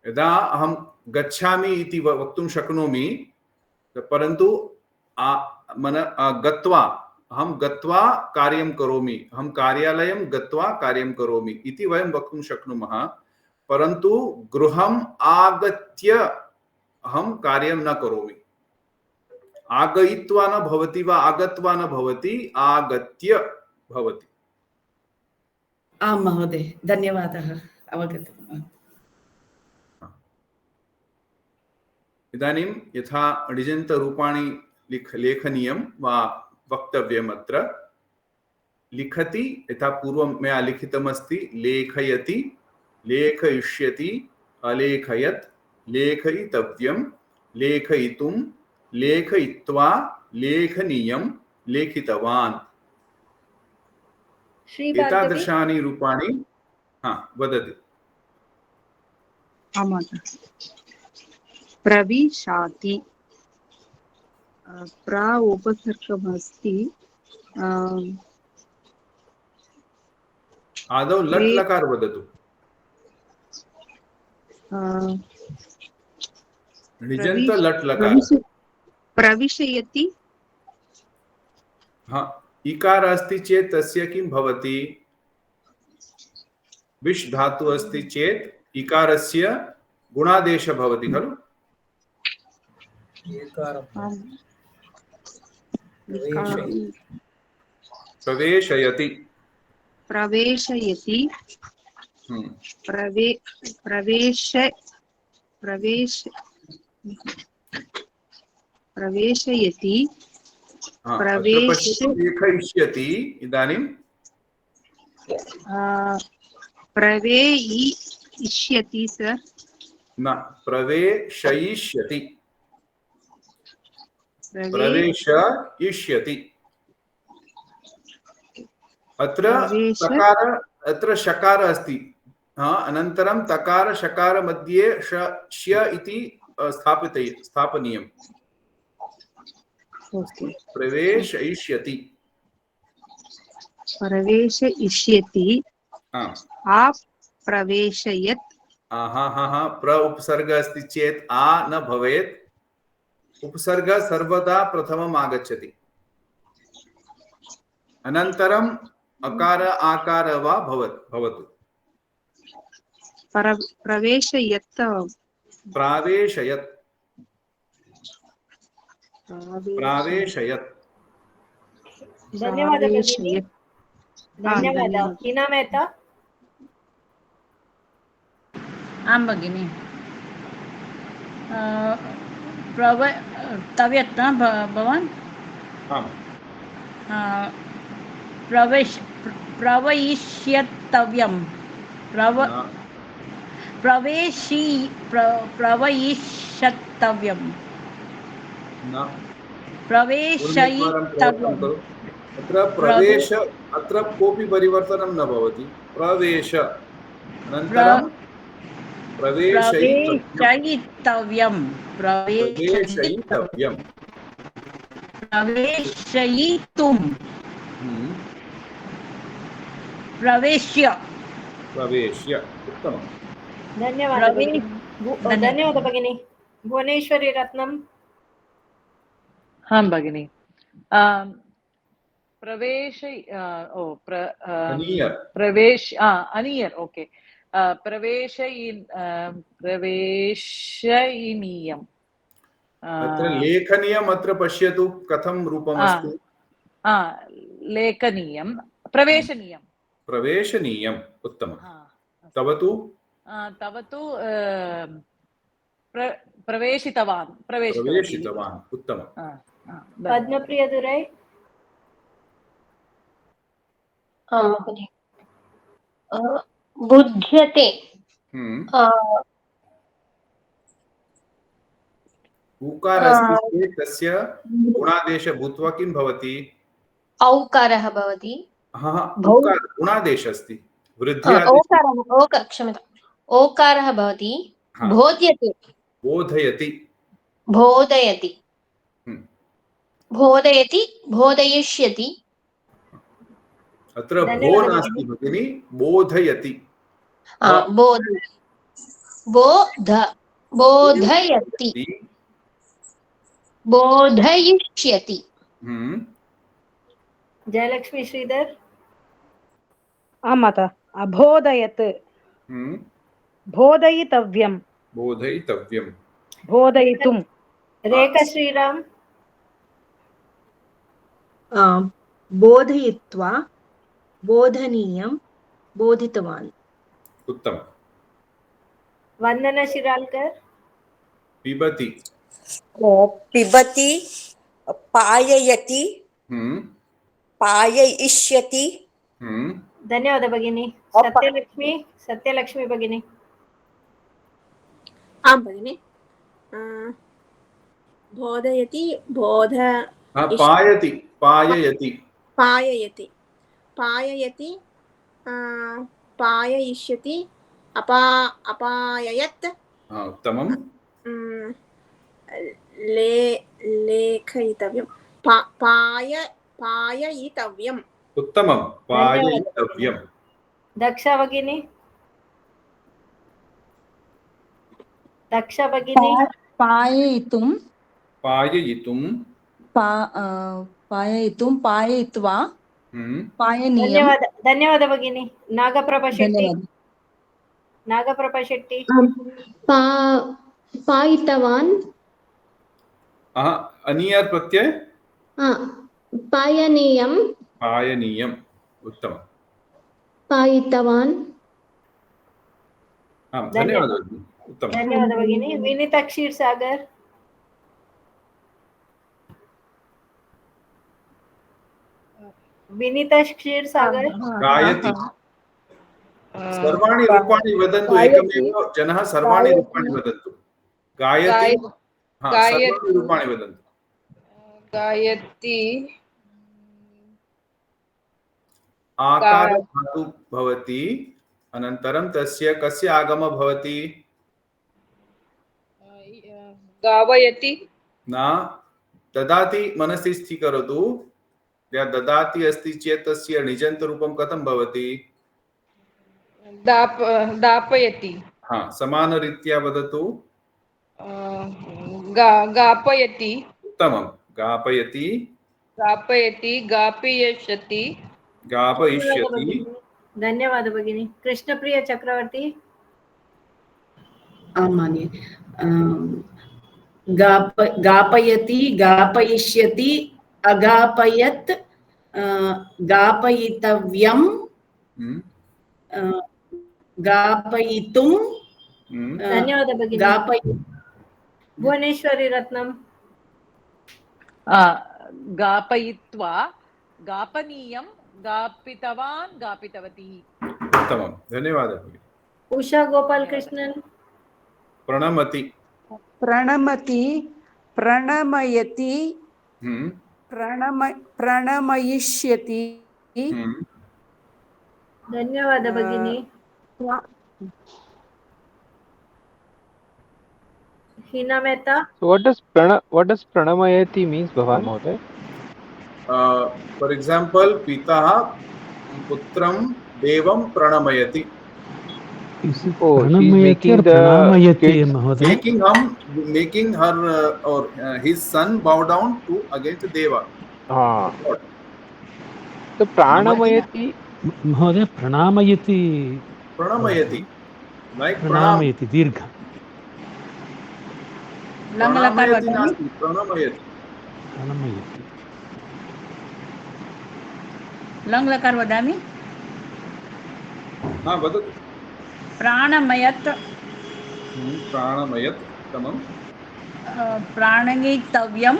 यदा अहं गच्छामि इति वक्तुं शक्नोमि, परन्तु गत्वा अहं गत्वा कार्यं करोमि, अहं कार्यालयं गत्वा कार्यं करोमि इति वयं वक्तुं शक्नुमः। परन्तु गृहम् आगत्य अहं कार्यं न करोमि। आगत्वा न भवति वा आगत्वा न भवति, आगत्य भवति। आं महोदय, धन्यवादः, अवगतम्। इदानीं यथा णिजन्तरूपाणि लेखनीयं वा वक्तव्यम्। अत्र लिखति, यथा पूर्वं मया लिखितमस्ति, लेखयति, लेखयिष्यति, अलेखयत्, लेखयितव्यं, लेखयितुं, लेखयित्वा, लेखनीयं, लेखितवान्। एतादृशानि रूपाणि वदति। प्रविशाति, प्रा उपसर्गमस्ति, आदौ लट् लकार वदतु। णिजन्त लट् लकार। प्रविशयति। इकार अस्ति चेत् तस्य किं भवति? विश् धातु अस्ति चेत् इकारस्य गुणादेश भवति खलु? प्रवेशयति। प्रवेशयति, प्रवेशयति, लेखयिष्यति। इदानीं प्रवेयिष्यति सर न, प्रवेशयिष्यति। प्रवेशयिष्यति। अत्र शकार अस्ति, अनन्तरं तकार शकार मध्ये श इति स्थापनीयम्। प्रवेशयिष्यति। प्रवेशयिष्यति, प्रवेशयत्। प्र उपसर्ग अस्ति चेत् आ न भवेत्। उपसर्ग सर्वदा प्रथमम् आगच्छति, अनन्तरम् अकार आकार वा भवतु। प्रवेशयत्। प्रावेशयत्। प्रावेशयत्। धन्यवादः भगिनी। धन्यवादः। हीना मेहता। आं भगिनि। तव्यत् न भवान्? प्रवयिष्यतव्यं। प्रवेशिष्यतव्यं। प्रवेशयितव्यम्। अत्र प्रवेश, अत्र कोऽपि परिवर्तनं न भवति। प्रवेश अनन्तरं प्रवेशयितव्यं। प्रवेशयितव्यं। प्रवेशयितुं। प्रवेश्य। उत्तमं। धन्यवादः भगिनी। भुवनेश्वरी रत्नं। हाँ भगिनी। अनियर् ओके। प्रवेशयनीयम्। अत्र लेखनीयम्। अत्र पश्यतु कथं रूपमस्ति। लेखनीयं, प्रवेशनीयं। प्रवेशनीयम्। उत्तमं। तव तु प्रवेशितवान्। उत्तमं। पद्मप्रिया दुरै। महोदय, बुध्यते। उकार अस्ति चेत् तस्य गुणादेश भूत्वा किं भवति? औकारः भवति। गुणादेश अस्ति। क्षम्यताम्। ओकारः भवति। बोध्यते। बोधयति। बोधयति। बोधयति, बोधयिष्यति। अत्र भो नास्ति भगिनि, बोधयति। बोधयति, बोधयिष्यति। जयलक्ष्मी श्रीधर आं माता अबोधयत् बोधयितव्यं बोधयितव्यं बोधयितुं रेखा श्रीराम बोधयित्वा बोधनीयं बोधितवान् उत्तम वंदना शिरालकर पिबति पिबति पाययति पाययिष्यति धन्यवाद भगिनी सत्यलक्ष्मी भगिनी आं भगिनि बोधयति पायति पाययति पाययति पाययति पाययिष्यति अपाययत् उत्तमं लेखयितव्यं पाययितव्यम् उत्तमं पाययितव्यं दक्षा भगिनी पाययितुं पाययितुं पाययितुं पाययित्वा पायनीयं धन्यवाद भगिनी नागप्रभा शेट्टी पायितवान् अनियर् प्रत्यय पायनीयं पायनीयम् उत्तमं पायितवान् धन्यवादः उत्तमं धन्यवाद भगिनी विनीता क्षीरसागर गायति सर्वाणि रूपाणि वदन्तु एकमेव जनः सर्वाणि रूपाणि वदन्तु गायति सर्वाणि रूपाणि वदन्तु गायति आकार धातु भवति अनन्तरं तस्य कस्य आगमः भवति गावयति न ददाति मनसि स्थिरीकरोतु या ददाति अस्ति चेत् तस्य निजन्तरूपं कथं भवति दापयति समानरीत्या वदतु गापयति उत्तमं गापयति गापयति गापयिष्यति गापयिष्यति धन्यवाद भगिनी कृष्णप्रिया चक्रवर्ती आमानि गापयति गापयिष्यति अगापयत् गापयितव्यं गापयितुं धन्यवाद भगिनी भुवनेश्वरी रत्नम गापयित्वा गापनीयं गापितवान् गापितवती उत्तमं धन्यवादः उषा गोपाल कृष्णन प्रणमति प्रणमति प्रणमयति प्रणमयिष्यति धन्यवाद भगिनी Hina Mehta what does pranamayati means bhavan mohoday for example पिता पुत्रं देवं प्रणमयति making her or his son bow down to against deva तो प्राणमयति महोदय प्रणमयति like प्रणमयति दीर्घ लङ्लकार वदामि वदतु प्राणमयत् उत्तमं प्राणयितव्यं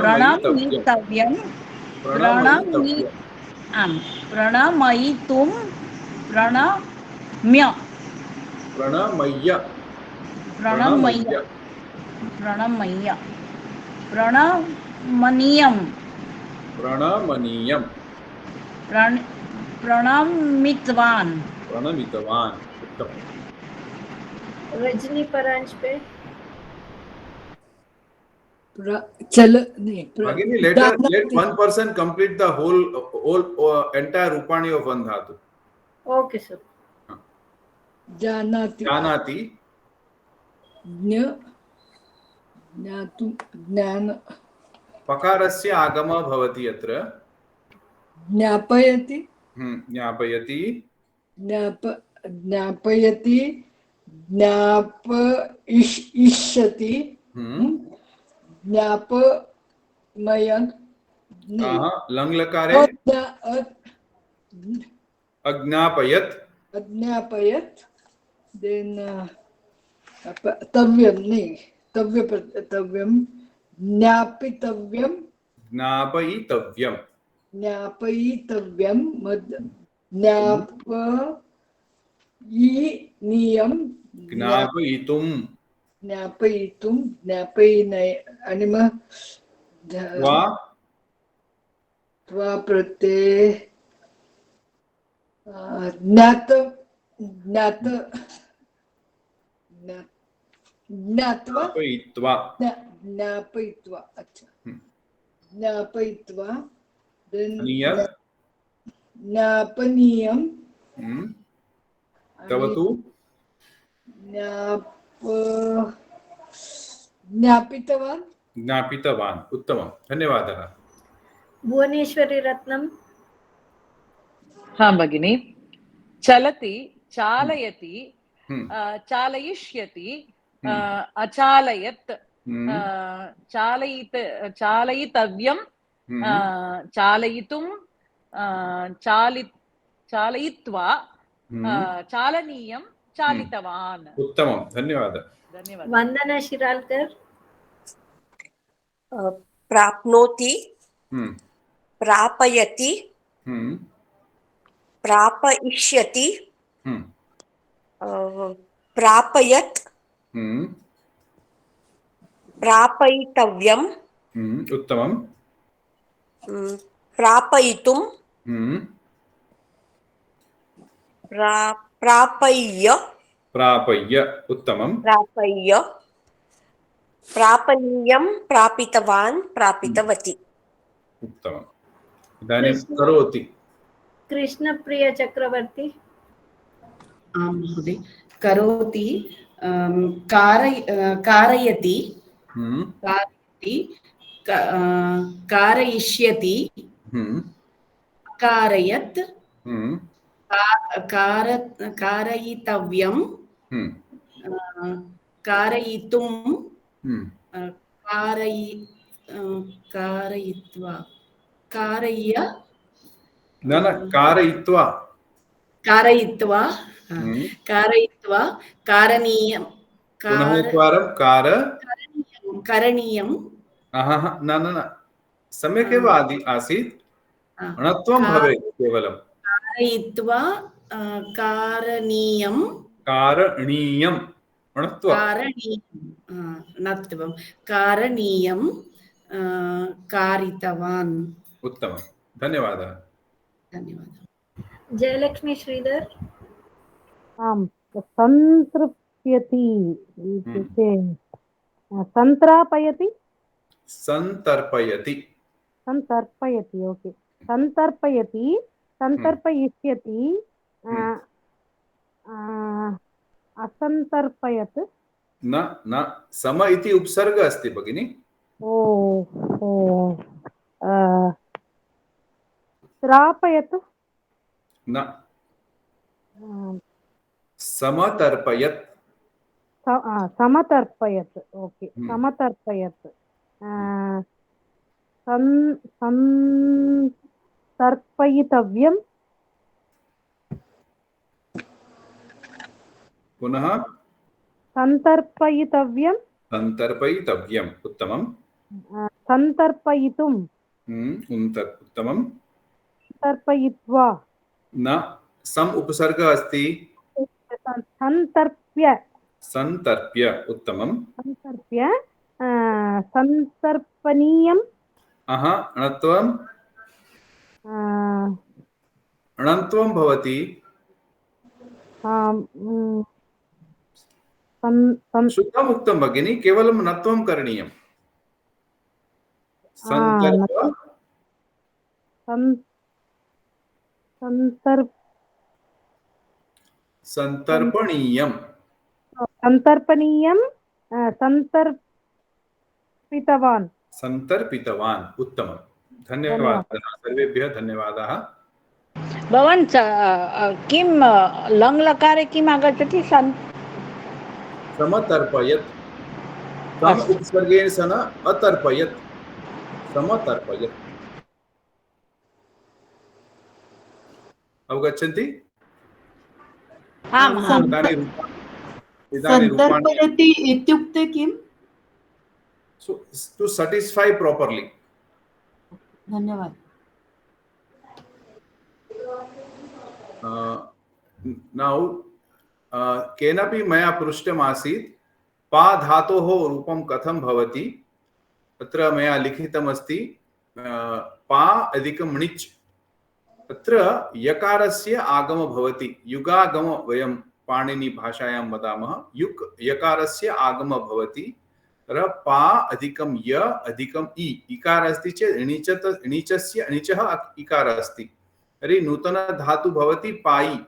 प्रणमयितव्यं प्रणमयितुं प्रणमनीयं प्रणमितवान् उत्तमं रजनी परांज पे let one person complete the whole entire rupani of one dhatu. Okay sir. जानति जानाति ज्ञातुं ज्ञान पकारस्य आगमः भवति अत्र। ज्ञापयति ज्ञापयति ज्ञापयति ज्ञापयिष्यति ज्ञापमयन् लङ्लकारे अज्ञापयत् अज्ञापयत् देन तव्यं तव्यं ज्ञापितव्यं ज्ञापयितव्यं ज्ञापयितव्यं ज्ञापयिनीयं ज्ञापयितुं ज्ञापयितुं ज्ञापयिनय अनिमः त्वा प्रत्यये ज्ञापयित्वा अच्छा ज्ञापयित्वा ज्ञापनीयं तवतु ज्ञापितवान् उत्तमं धन्यवादः। भुवनेश्वरी रत्नम। हाँ भगिनी, चलति चालयति चालयिष्यति अचालयत् चालयितव्यं चालयितुं चालयित्वा चालनीयं चालितवान्। उत्तमं धन्यवादः। वंदना शिरालकर। प्राप्नोति प्रापयति प्रापयिष्यति प्रापयत् प्रापयितव्यं उत्तमं प्रापयितुं प्रापय्य उत्तमं प्रापय्य प्रापनीयं प्रापितवान् प्रापितवती। उत्तमम्। इदानीं करोति। कृष्णप्रिय चक्रवर्ती। आं महोदय, करोति कारयति कारयिष्यति कारयत् कारयितव्यं कारयितुं कारयित्वा कारयित्वा कारणीयं करणीयं न सम्यक् एव आसीत्, णत्वं भवेत् केवलं कारयित्वा कारणीयं णत्वं कारणीयं कारितवान्। उत्तमं धन्यवादः। जयलक्ष्मी श्रीधर। आम्, सन्तृप्यति इत्युक्ते सन्त्रापयति सन्तर्पयति ओके सन्तर्पयति सन्तर्पयिष्यति असन्तर्पयत् न सम इति उपसर्ग अस्ति भगिनि। श्रापयत् न समतर्पयत् समतर्पयत् ओके समतर्पयत् सन्तर्पयितव्यं पुनः सन्तर्पयितव्यं उत्तमं सन्तर्पयितुं उत्तमं तर्पयित्वा न सम उपसर्ग अस्ति सन्तर्प्य उत्तमं सन्तर्पणीयं णत्वं भवति शुद्धम् उक्तं भगिनी, केवलं नत्वं करणीयं। सन्तर्पणीयं पितवान् सन्तर्पितवान्। उत्तमं, धन्यवादः सर्वेभ्यः, धन्यवादाः। भवान् किं लङ्लकारे किम् आगच्छति? समतर्पयत्, सम उपसर्गेण सन अतर्पयत्, समतर्पयत्। अवगच्छन्ति? सन्तर्पयति इत्युक्ते किम्? To satisfy properly. धन्यवाद। नौ केनापि मया पृष्टमासीत् पा धातोः रूपं कथं भवति। अत्र मया लिखितमस्ति पा अधिकं णिच्। अत्र यकारस्य आगमो भवति, युगागम वयं पाणिनि भाषायां वदामः। युक् यकारस्य आगमो भवति, पा अधिकं य अधिकं इ। इकार अस्ति चेत् णिचस्य णिचः इकार अस्ति, तर्हि नूतन धातु भवति पायि।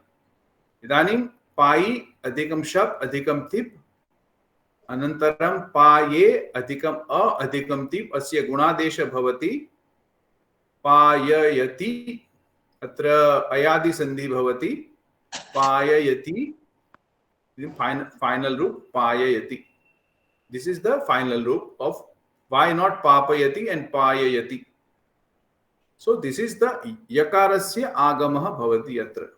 इदानीं पायि अधिकं शप् अधिकं तिप्, अनन्तरं पाये अधिकम् अ अधिकं तिप्, अस्य गुणादेश भवति पाययति। अत्र अयादि संधि भवति पाययति, फाइनल रूप पाययति। This is the final root of why not papayati and payayati. So this is the yakarasya agamah bhavati atra,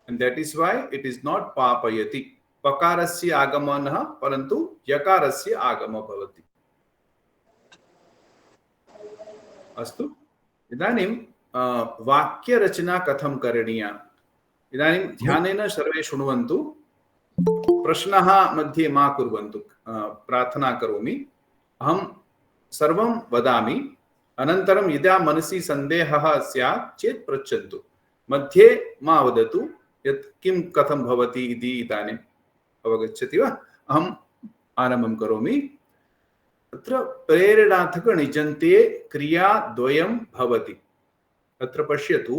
and that is why it is not papayati. Pakarasya agamanah parantu yakarasya agama bhavati. अस्तु, इदानीं वाक्य रचना कथं करणीया। इदानीं ध्यानेन सर्वे शृण्वन्तु, प्रश्नः मध्ये मा कुर्वन्तु। प्रार्थना करोमि, अहं सर्वं वदामि, अनन्तरं यदा मनसि सन्देहः स्यात् चेत् पृच्छन्तु। मध्ये मा वदतु यत् किं कथं भवति इति। इदानीम् अवगच्छति वा? अहम् आरम्भं करोमि। अत्र प्रेरणार्थक निजन्ते क्रियाद्वयं भवति। अत्र पश्यतु,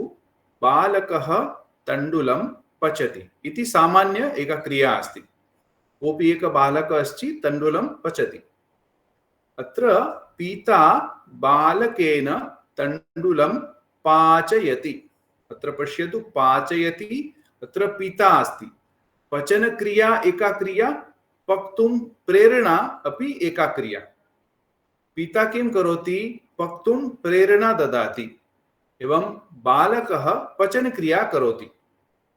बालकः तण्डुलं पचति इति सामान्य एका क्रिया अस्ति। कोऽपि एक बालकः अस्ति, तण्डुलं पचति। अत्र पिता बालकेन तण्डुलं पाचयति। अत्र पश्यतु, पाचयति, अत्र पिता अस्ति। पचन क्रिया एका क्रिया, पक्तुं प्रेरणा अपि एका क्रिया। पिता किं करोति? पक्तुं प्रेरणा ददाति, एवं बालकः पचन क्रिया करोति।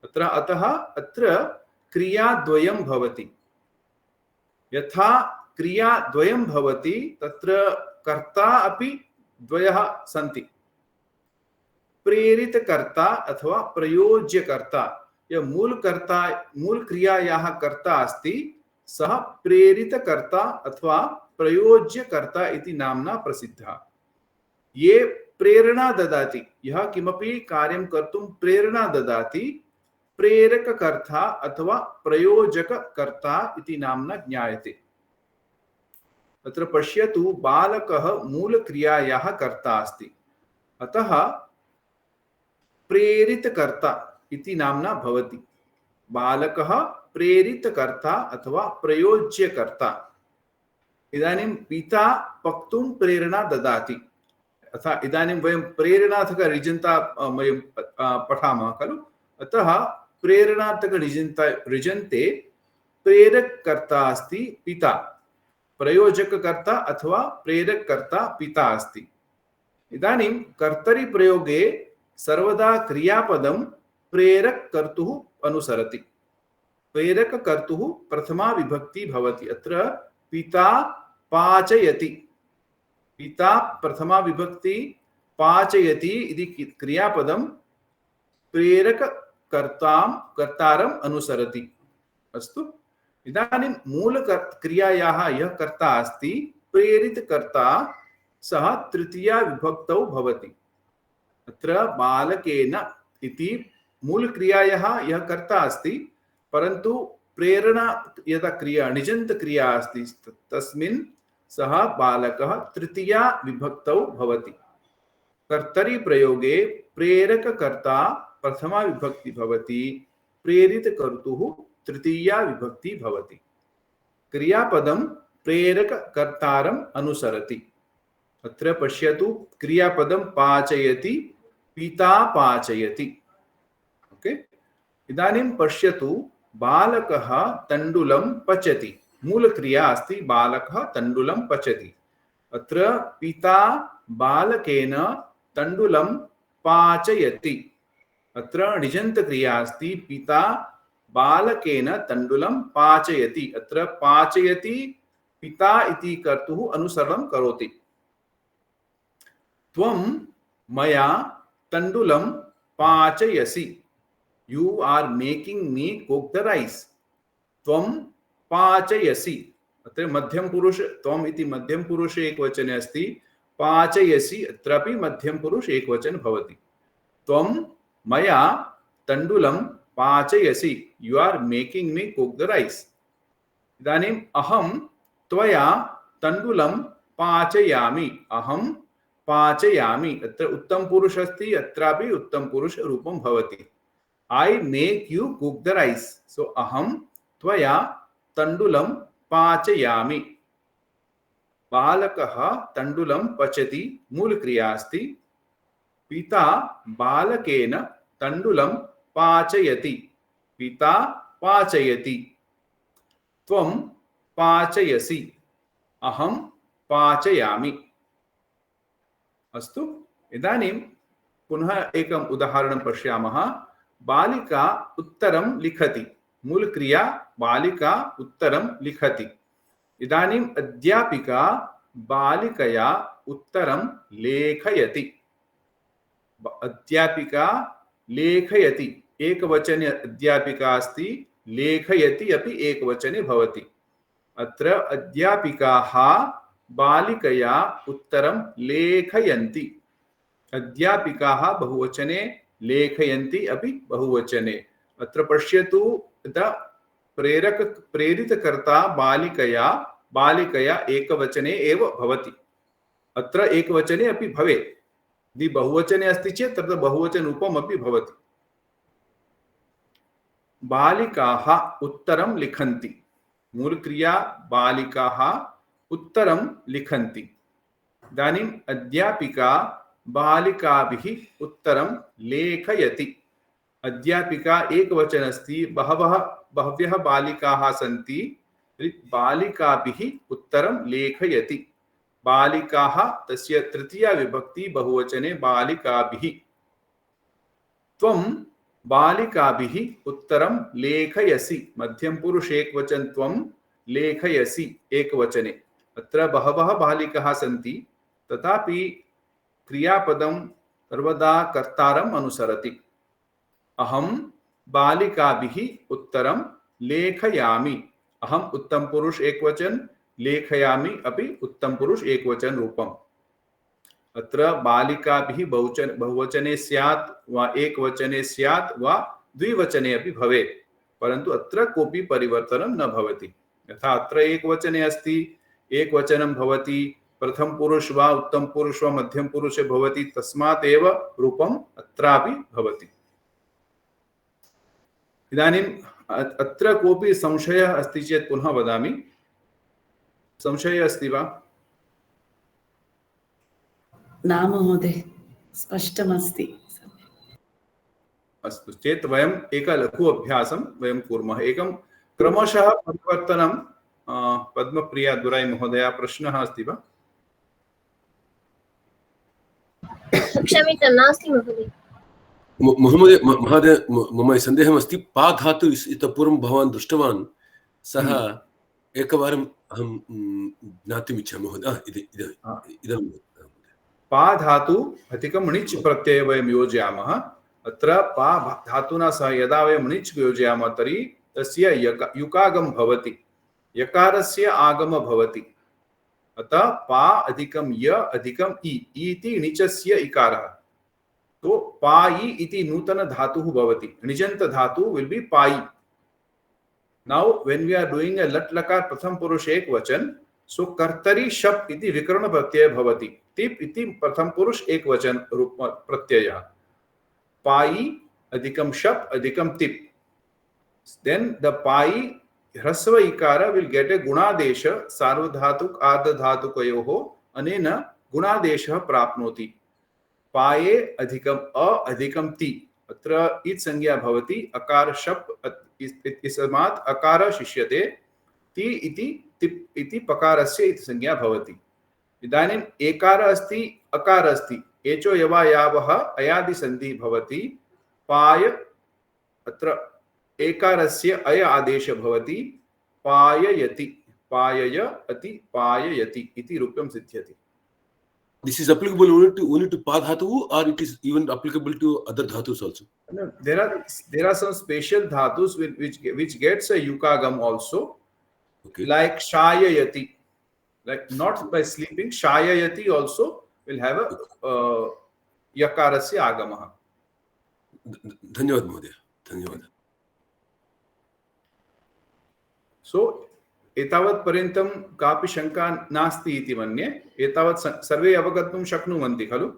अतः अत्र क्रियाद्वयं भवति। यथा क्रियाद्वयं भवति, तत्र कर्ता अपि द्वयः सन्ति, प्रेरितकर्ता अथवा प्रयोज्यकर्ता। यः मूल क्रियायाः कर्ता अस्ति, सः प्रेरितकर्ता अथवा प्रयोज्यकर्ता इति नाम्ना प्रसिद्धः। ये प्रेरणा ददाति, यः किमपि कार्यं कर्तुं प्रेरणा ददाति, प्रेरककर्ता अथवा प्रयोजककर्ता इति नाम्ना ज्ञायते। अत्र पश्यतु, बालकः मूलक्रियायाः कर्ता अस्ति, अतः प्रेरितकर्ता इति नाम्ना भवति। बालकः प्रेरितकर्ता अथवा प्रयोज्यकर्ता। इदानीं पिता पक्तुं प्रेरणा ददाति। अतः इदानीं वयं प्रेरणार्थक ऋजन्ता वयं पठामः खलु। अतः प्रेरणार्थक ऋजन्ते प्रेरककर्ता अस्ति पिता, प्रयोजककर्ता अथवा प्रेरककर्ता पिता अस्ति। इदानीं कर्तरि प्रयोगे सर्वदा क्रियापदं प्रेरककर्तुः अनुसरति। प्रेरककर्तुः प्रथमा विभक्ति भवति। अत्र पिता पाचयति, पिता प्रथमा विभक्ति, पाचयति इति क्रियापदं कर्तारम् अनुसरति। अस्तु, इदानीं मूल क्रियायाः यः कर्ता अस्ति, प्रेरितकर्ता, सः तृतीया विभक्तौ भवति। अत्र बालकेन इति मूल क्रियायाः यः कर्ता अस्ति, परन्तु प्रेरणा यदा क्रिया निजन्त क्रिया अस्ति, तस्मिन् सः बालकः तृतीया विभक्तौ भवति। कर्तरि प्रयोगे प्रेरककर्ता प्रथमा विभक्ति भवति, प्रेरितकर्तुः तृतीया विभक्ति भवति। क्रियापदं प्रेरककर्तारम् अनुसरति। अत्र पश्यतु क्रियापदं पाचयति, पिता पाचयति। ओके, इदानीं पश्यतु बालकः तण्डुलं पचति। मूलक्रिया अस्ति बालकः तण्डुलं पचति। अत्र पिता बालकेन तण्डुलं पाचयति। अत्र निजन्तक्रिया अस्ति पिता बालकेन तण्डुलं पाचयति। अत्र पाचयति पिता इति कर्तुः अनुसरणं करोति। त्वं मया तण्डुलं पाचयसि। You are making me cook the rice. त्वं पाचयसि। अत्र मध्यम पुरुष त्वम् इति मध्यम पुरुष एकवचने अस्ति। पाचयसि अत्रापि मध्यम पुरुष एकवचन भवति। त्वं मया तण्डुलं पाचयसि। You are making me cook the rice. इदानीम् अहं त्वया तण्डुलं पाचयामि। अहं पाचयामि। अत्र उत्तम पुरुष अस्ति, अत्रापि उत्तम पुरुष रूपं भवति। I make you cook the rice. So अहं त्वया तण्डुलं पाचयामि। बालकः तण्डुलं पचति। मूलक्रिया अस्ति। पिता बालकेन तण्डुलं पाचयति। पिता पाचयति। त्वं पाचयसि। अहं पाचयामि। अस्तु, इदानीं पुनः एकम् उदाहरणं पश्यामः। बालिका उत्तरं लिखति। मूलक्रिया बालिका उत्तरं लिखति। इदानीम् अध्यापिका बालिकया उत्तरं लेखयति। अध्यापिका लेखयति। एकवचने अध्यापिका अस्ति, लेखयति अपि एकवचने भवति। अत्र अध्यापिकाः बालिकया उत्तरं लेखयन्ति। अध्यापिकाः बहुवचने, लेखयन्ति अपि बहुवचने। अत्र पश्यतु प्रेरितकर्ता बालिकया एकवचने एव भवति। अत्र एकवचने अपि भवेत्। यदि बहुवचने अस्ति चेत् तत्र बहुवचन रूपम् अपि भवति। बालिकाः उत्तरं लिखन्ति। मूलक्रिया बालिकाः उत्तरं लिखन्ति। इदानीम् अध्यापिका बालिकाभिः उत्तरं लेखयति। अध्यापिका एकवचन अस्ति, बह्व्यः बालिकाः सन्ति। बालिकाभिः उत्तरं लेखयति। बालिकाः तस्य तृतीया विभक्ति बहुवचने बालिकाभिः। त्वं बालिकाभिः उत्तरं लेखयसि। मध्यम पुरुष एकवचन त्वं, लेखयसि एकवचने। अत्र बहवः बालिकाः सन्ति, तथापि क्रियापदं सर्वदा कर्तारम् अनुसरति। अहं बालिकाभिः उत्तरं लेखयामि। अहम् उत्तम पुरुष एकवचन, लेखयामि अपि उत्तम पुरुष एकवचन रूपम्। अत्र बालिकाभिः बहुवचने स्यात् वा एकवचने स्यात् वा द्विवचने अपि भवेत्, परन्तु अत्र कोऽपि परिवर्तनं न भवति। यथा अत्र एकवचने अस्ति, एकवचनं भवति, प्रथम पुरुष वा उत्तम पुरुष वा मध्यम पुरुषे भवति, तस्मात् एव रूपम् अत्रापि भवति। इदानीम् अत्र कोऽपि संशयः अस्ति चेत् पुनः वदामि। संशयः अस्ति वा? न महोदय, स्पष्टमस्ति। अस्तु चेत् वयम् एक लघु अभ्यासं वयं कुर्मः। एकं क्रमशः परिवर्तनं। पद्मप्रिया दुराई महोदया, प्रश्नः अस्ति वा? क्षम्यतां, नास्ति महोदय। महोदय, मम सन्देहमस्ति। पा धातु इतः पूर्वं भवान् दृष्टवान्, सः एकवारम् अहं ज्ञातुम् इच्छामि महोदय। पा धातु अधिकं णिच् प्रत्यये वयं योजयामः। अत्र पा धातुना सह यदा वयं णिच् योजयामः तर्हि तस्य युकागम भवति, यकारस्य आगम भवति। अतः पा अधिकं य अधिकं इ इति णिचस्य इकारः। तो पायि इति नूतन धातुः भवति। णिजन्त धातु विल बी पायि। Now when we are doing a लट् लकार प्रथम पुरुष एकवचन, सो कर्तरि शप् इति विकर्ण प्रत्यय भवति। टिप् इति प्रथम पुरुष एकवचन रूप प्रत्ययः। पायि अधिकं शप् अधिकं टिप्, then the pai ह्रस्व इकार विल गेट ए गुणादेश सार्वधातुक आर्धधातुकयोः अनेन गुणादेशः प्राप्नोति। पाये अधिकम अ अधिकम ति अत्र इत् संज्ञा भवति अकार शप् इस्मात् अकार शिष्यते ति इति तिप् इति पकारस्य इति संज्ञा भवति। इदानीम् एकार अस्ति अकार अस्ति एचो यवा यावः अयादि संधि भवति पाय अत्र एकारस्य अय आदेश भवति पाययति पायय अति पाययति इति रूपं सिद्ध्यति। This is applicable only to pa dhatu, or it is even applicable to other dhatus also? No, there are some special dhatus which gets a yukagam also. Okay. Like shayayati, like not by sleeping. Shayayati also will have a yakarasya agamaha. धन्यवाद महोदय, धन्यवाद. So एतावत् पर्यन्तं कापि शंका नास्ति इति मन्ये। एतावत् सर्वे अवगन्तुं शक्नुवन्ति खलु?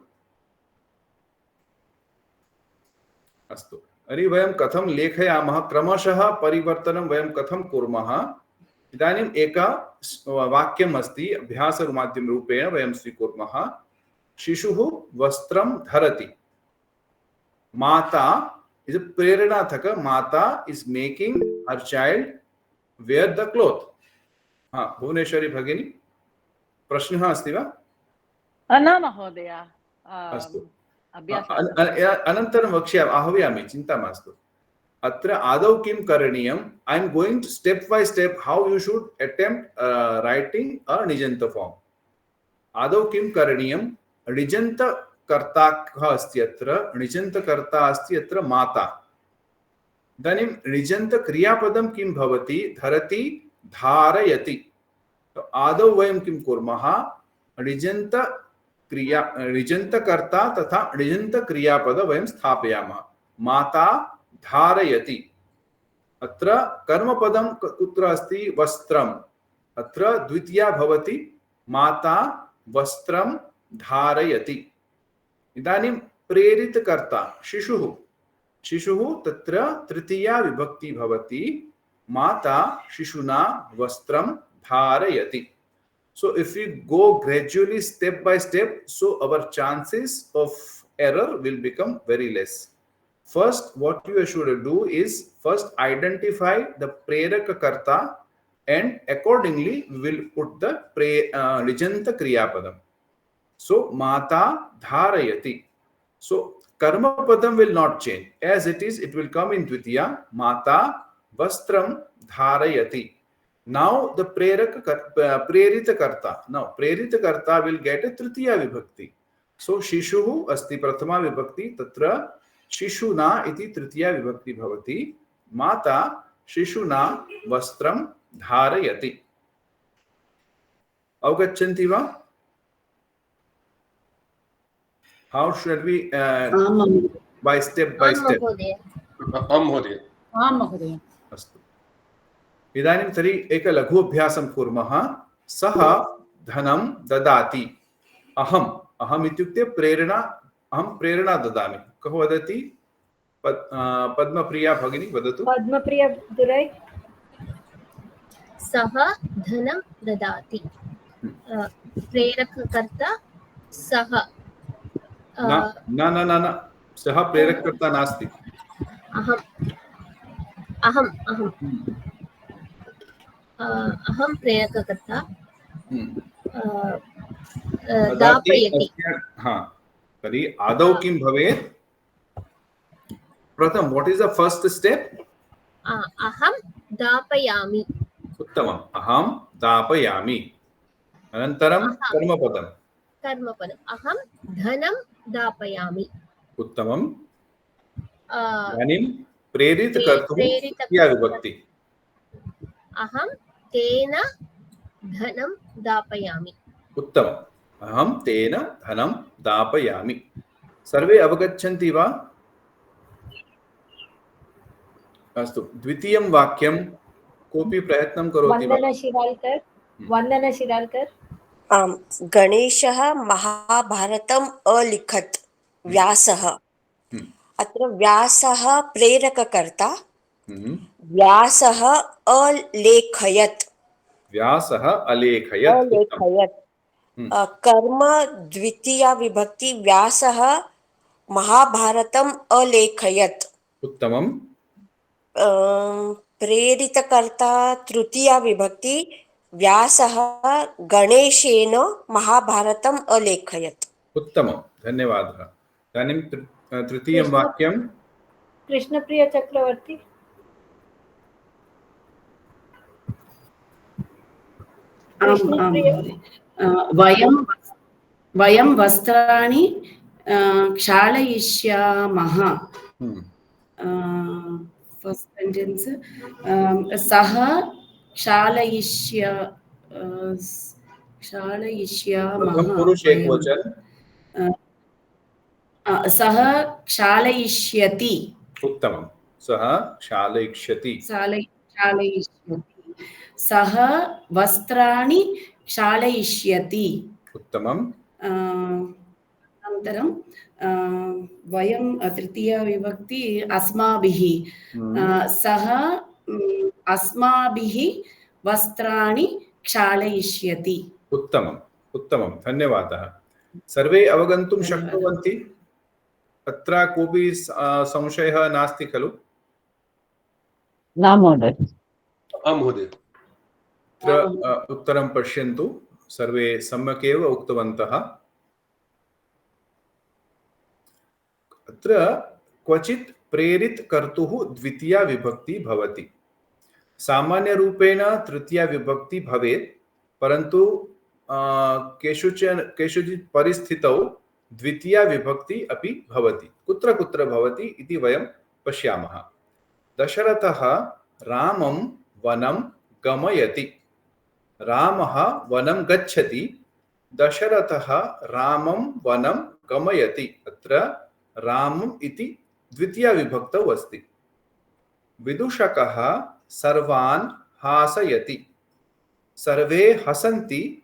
अस्तु, तर्हि वयं कथं लेखयामः, क्रमशः परिवर्तनं वयं कथं कुर्मः। इदानीम् एक वाक्यम् अस्ति, अभ्यासमाध्यम रूपेण वयं स्वीकुर्मः। शिशुः वस्त्रं धरति। माता इज प्रेरणार्थक, माता is making her child wear the cloth. हाँ, भुवनेश्वरी भगिनी, प्रश्नः अस्ति वा? न महोदय, अस्तु, अनन्तरं आह्वयामि, चिन्ता मास्तु। अत्र आदौ किं करणीयम्? I am going step by step how you should attempt writing a निजन्त फॉर्म। आदौ किं करणीयम्? निजन्त कर्ता कः अस्ति अत्र? निजन्त कर्ता अस्ति अत्र माता। इदानीं निजन्त क्रियापदं किं भवति? धरति, धारयति। तो आदौ वयं किं कुर्मः? निजन्त क्रिया, निजन्त कर्ता तथा निजन्त क्रियापद वयं स्थापयामः। माता धारयति। अत्र कर्मपदं कुत्र अस्ति? वस्त्रम्। अत्र द्वितीया भवति माता वस्त्रं धारयति। इदानीं प्रेरितकर्ता शिशुः। शिशुः तत्र तृतीया विभक्ति भवति। माता शिशुना वस्त्रं धारयति। So if we go gradually step by step, so our chances of error will become very less. First, what you should do is first identify the preraka karta, and accordingly we will put the nijanta kriyapadam. So mata dharayati. So karma padam will not change. As it is, it will come in dvitiya. Mata vastram dharayati. Now the prerita karta. Now prerita karta will get a tritiya vibhakti. So shishuhu asti prathama vibhakti, tatra shishuna iti tritiya vibhakti bhavati. Mata shishuna vastram dharayati. Avgachanti va? How should we by step by step? महोदय. अस्तु, इदानीं तर्हि एक लघु अभ्यासं कुर्मः। सः धनं ददाति। अहम् इत्युक्ते प्रेरणा, अहं प्रेरणा ददामि। कः वदति? पद्मप्रिया भगिनी वदतु। पद्मप्रिया दुरै। सः धनं ददाति। प्रेरककर्ता सः। न, सः प्रेरककर्ता नास्ति। अहं प्रेरककर्ता। दापयति। हाँ, तर्हि आदौ किं भवेत्? प्रथम, what is the first step? अहं दापयामि। उत्तमम्, अहं दापयामि। अनन्तरं कर्मपदम्। अहं धनं दापयामि। उत्तमम्। इदानीं प्रेरित कर्तुं क्रिया विभक्ति। अहं तेन धनं दापयामि। उत्तमम्, अहं तेन धनं दापयामि। सर्वे अवगच्छन्ति वा? अस्तु, द्वितीयं वाक्यं कोऽपि प्रयत्नं करोति वा? वन्दना शिराल्कर्। आम्, गणेशः महाभारतम् अलिखत्। व्यासः। अत्र व्यासः प्रेरककर्ता, व्यासः अलेखयत् व्यासः अलेखयत्। कर्म द्वितीया विभक्ति व्यासः महाभारतम् अलेखयत्। उत्तमम्। प्रेरितकर्ता तृतीया विभक्ति व्यासः गणेशेन महाभारतम् अलेखयत्। उत्तमं, धन्यवादः। इदानीं तृतीयं वाक्यं कृष्णप्रिय चक्रवर्ती। वयं वस्त्राणि क्षालयिष्यामः। फर्स्ट सेंटेंस सः क्षालयिष्यामः। पुरुष एकवचन। सः क्षालयिष्यति। उत्तमं, सः क्षालयिष्यति। सः वस्त्राणि क्षालयिष्यति। उत्तमम्। अनन्तरं वयं तृतीया विभक्ति अस्माभिः। सः अस्माभिः वस्त्राणि क्षालयिष्यति। उत्तमम्, उत्तमं, धन्यवादः। सर्वे अवगन्तुं शक्नुवन्ति? अत्र कोऽपि संशयः नास्ति खलु? न महोदय। आं महोदय। उत्तरं पश्यन्तु। सर्वे सम्यक् एव उक्तवन्तः। अत्र क्वचित् प्रेरित कर्तुः द्वितीया विभक्ति भवति। सामान्यरूपेण तृतीया विभक्ति भवेत्, परन्तु केषुचित् परिस्थितौ द्वितीया विभक्ति अपि भवति। कुत्र कुत्र भवति इति वयं पश्यामः। दशरथः रामं वनं गमयति। रामः वनं गच्छति, दशरथः रामं वनं गमयति। अत्र रामम् इति द्वितीया विभक्तौ अस्ति। विदूषकः सर्वान् हासयति। सर्वे हसन्ति,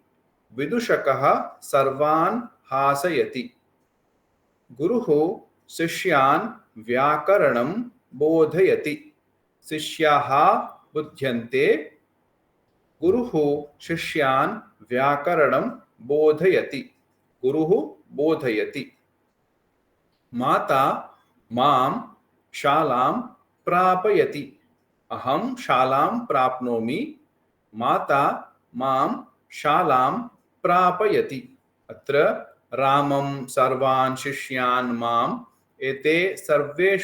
विदूषकः सर्वान् हासयति। गुरुः शिष्यान् व्याकरणं बोधयति। शिष्याः बुध्यन्ते, गुरुः शिष्यान् व्याकरणं बोधयति। गुरुः बोधयति। माता मां शालां प्रापयति। अहं शालां प्राप्नोमि, माता मां शालां प्रापयति। अत्र रामं, सर्वान्, शिष्यान्, माम् एते सर्वे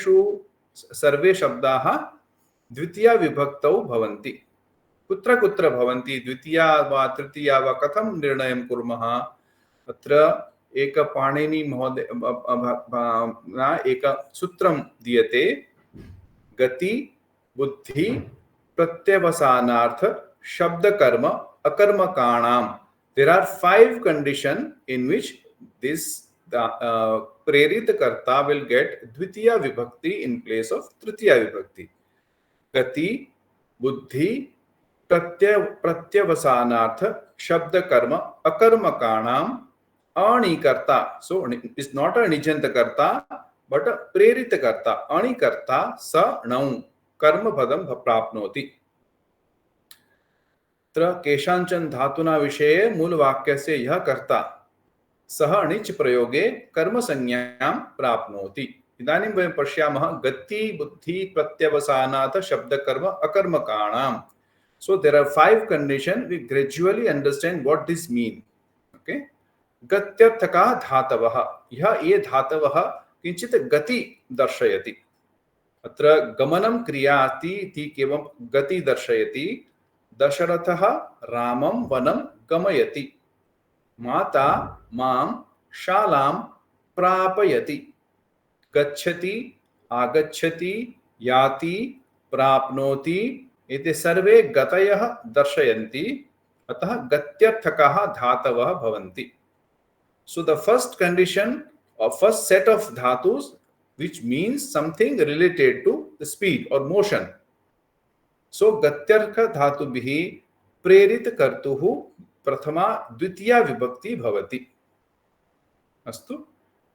शब्दाः द्वितीया विभक्तौ भवन्ति। कुत्र कुत्र भवन्ति, द्वितीया वा तृतीया वा, कथं निर्णयं कुर्मः? अत्र एक पाणिनि महोदय एक सूत्रं दीयते। गति बुद्धि प्रत्यवसानार्थ शब्द कर्म अकर्मकाणां। There are 5 conditions in which this प्रेरित कर्ता will get द्वितीया विभक्ति in place of तृतीया विभक्ति। गति बुद्धि प्रत्यवसानार्थ शब्द कर्म अकर्मकाणां अणिकर्ता। So it's not a निजन्त कर्ता but a प्रेरित कर्ता। अणिकर्ता स णौ कर्मपदं प्राप्नोति। अत्र केषाञ्चन धातुना विषये मूलवाक्यस्य यः कर्ता सः णिच् प्रयोगे कर्मसंज्ञां प्राप्नोति। इदानीं वयं पश्यामः गति बुद्धि प्रत्यवसानात् शब्दकर्म अकर्मकाणां। So there are 5 conditions. We gradually understand what this mean. Okay. गत्यर्थकाः धातवः। यः ये धातवः किञ्चित् गति दर्शयति। अत्र गमनं क्रिया अस्ति इति केवलं गति दर्शयति। दशरथः रामं वनं गमयति। माता मां शालां प्रापयति। गच्छति, आगच्छति, याति, प्राप्नोति एते सर्वे गतयः दर्शयन्ति। अतः गत्यर्थकाः धातवः भवन्ति। So the first condition or first set of dhatus which means something related to the speed or motion. So gatyartha dhatubhihi प्रेरित कर्तुः प्रथमा द्वितीया विभक्ति भवति। अस्तु।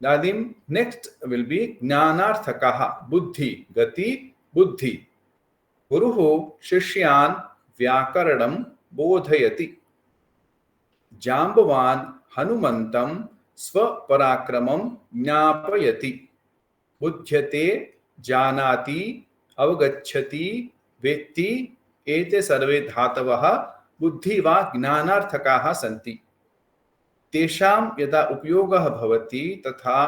इदानीं नेक्स्ट विल बी ज्ञानार्थकः बुद्धि। गति बुद्धि गुरुः शिष्यान् व्याकरणं बोधयति। जाम्बवान् हनुमन्तं स्वपराक्रमं ज्ञापयति। बुध्यते, जानाति, अवगच्छति, वेत्ति एते सर्वे धातवः बुद्धि वा ज्ञानार्थकाः सन्ति। तेषां यदा उपयोगः भवति तथा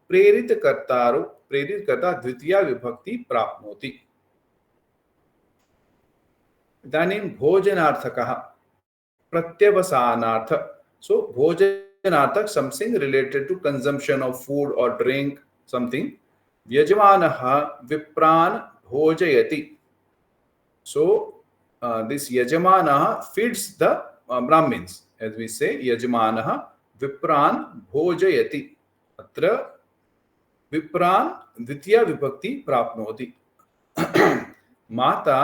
प्रेरितकर्ता द्वितीया विभक्ति प्राप्नोति। इदानीं भोजनार्थकः प्रत्यवसानार्थ, so भोजनार्थक something related to consumption of food or drink something. यजमानः विप्रान् भोजयति, so this यजमानः feeds the Brahmins, as we say यजमानः विप्रान् भोजयति। अत्र विप्रान् द्वितीया विभक्ति प्राप्नोति। माता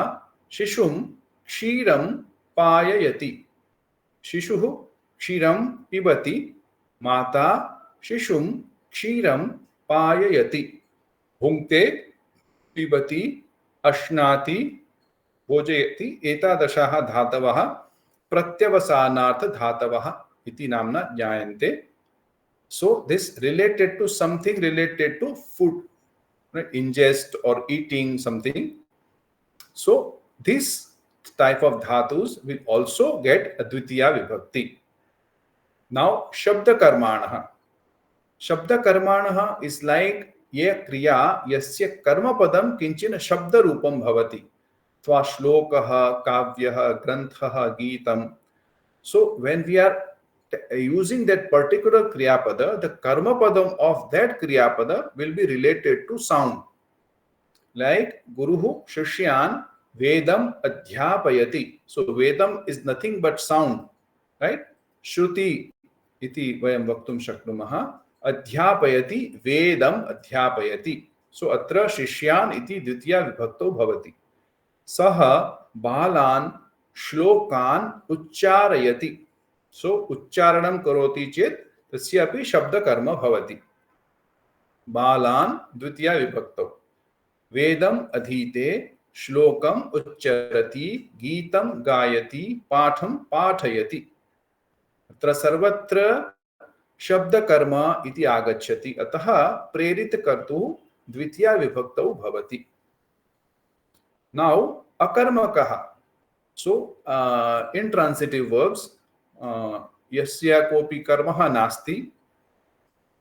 शिशुं क्षीरं पाययति। शिशुः क्षीरं पिबति, माता शिशुं क्षीरं पाययति। भुङ्क्ते, पिबति, अश्नाति, भोजयति एतादशाः धातवः प्रत्यवसानार्थ धातवः इति नाम्ना ज्ञायन्ते। So this related to something related to food, right? Ingest or eating something. So this type of dhatus will also get a dvitiya vibhakti. Now shabda karmanah. Shabda karmanah is like ye kriya yasya karma padam kinchin shabda rupam bhavati. Tva shlokah, kavyah, granthah, geetam. So when we are using that particular kriyapada, the karma padam of that kriyapada will be related to sound. Like Guruhu Shishyan Vedam Adhyapayati. So Vedam is nothing but sound, right? Shruti iti vayam vaktum shaknumaha. Adhyapayati Vedam Adhyapayati. So atra Shishyan iti dvitiya vibhakto bhavati. Saha Balan Shlokan Ucharayati. So उच्चारणं करोति चेत् तस्यापि शब्दकर्म भवति। बालान् द्वितीया विभक्तौ। वेदम् अधीते, श्लोकम् उच्चरति, गीतं गायति, पाठं पाठयति। अत्र सर्वत्र शब्दकर्म इति आगच्छति, अतः प्रेरितकर्तुः द्वितीया विभक्तौ भवति। Now अकर्मकः, so intransitive verbs, यस्य कोऽपि कर्मः नास्ति।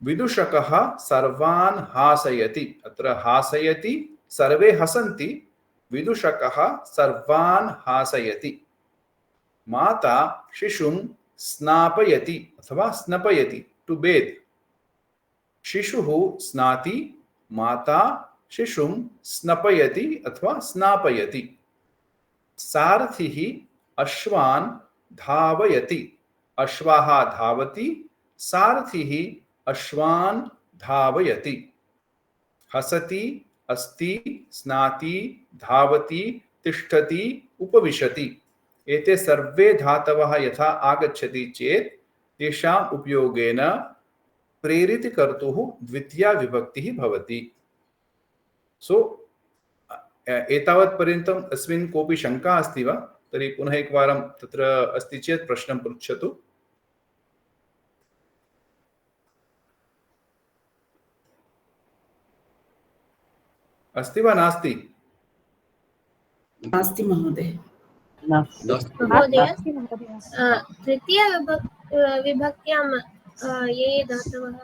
विदूषकः सर्वान् हासयति। अत्र हासयति, सर्वे हसन्ति, विदूषकः सर्वान् हासयति। माता शिशुं स्नापयति अथवा स्नपयति, टू बेथ। शिशुः स्नाति, माता शिशुं स्नपयति अथवा स्नापयति। सारथिः अश्वान् धावयति। अश्वाः धावति, सारथिः अश्वान् धावयति। हसति, अस्ति, स्नाति, धावति, तिष्ठति, उपविशति। एते सर्वे धातवः यथा आगच्छति चेत् तेषाम् उपयोगेन प्रेरितकर्तुः द्वितीया विभक्तिः भवति। सो एतावत् पर्यन्तम् अस्मिन् कोऽपि शङ्का अस्ति वा? तर्हि पुनः एकवारं तत्र अस्ति चेत् प्रश्नं पृच्छतु। अस्ति वा नास्ति? नास्ति महोदय। महोदय, तृतीया विभक्त्यां ये धातवः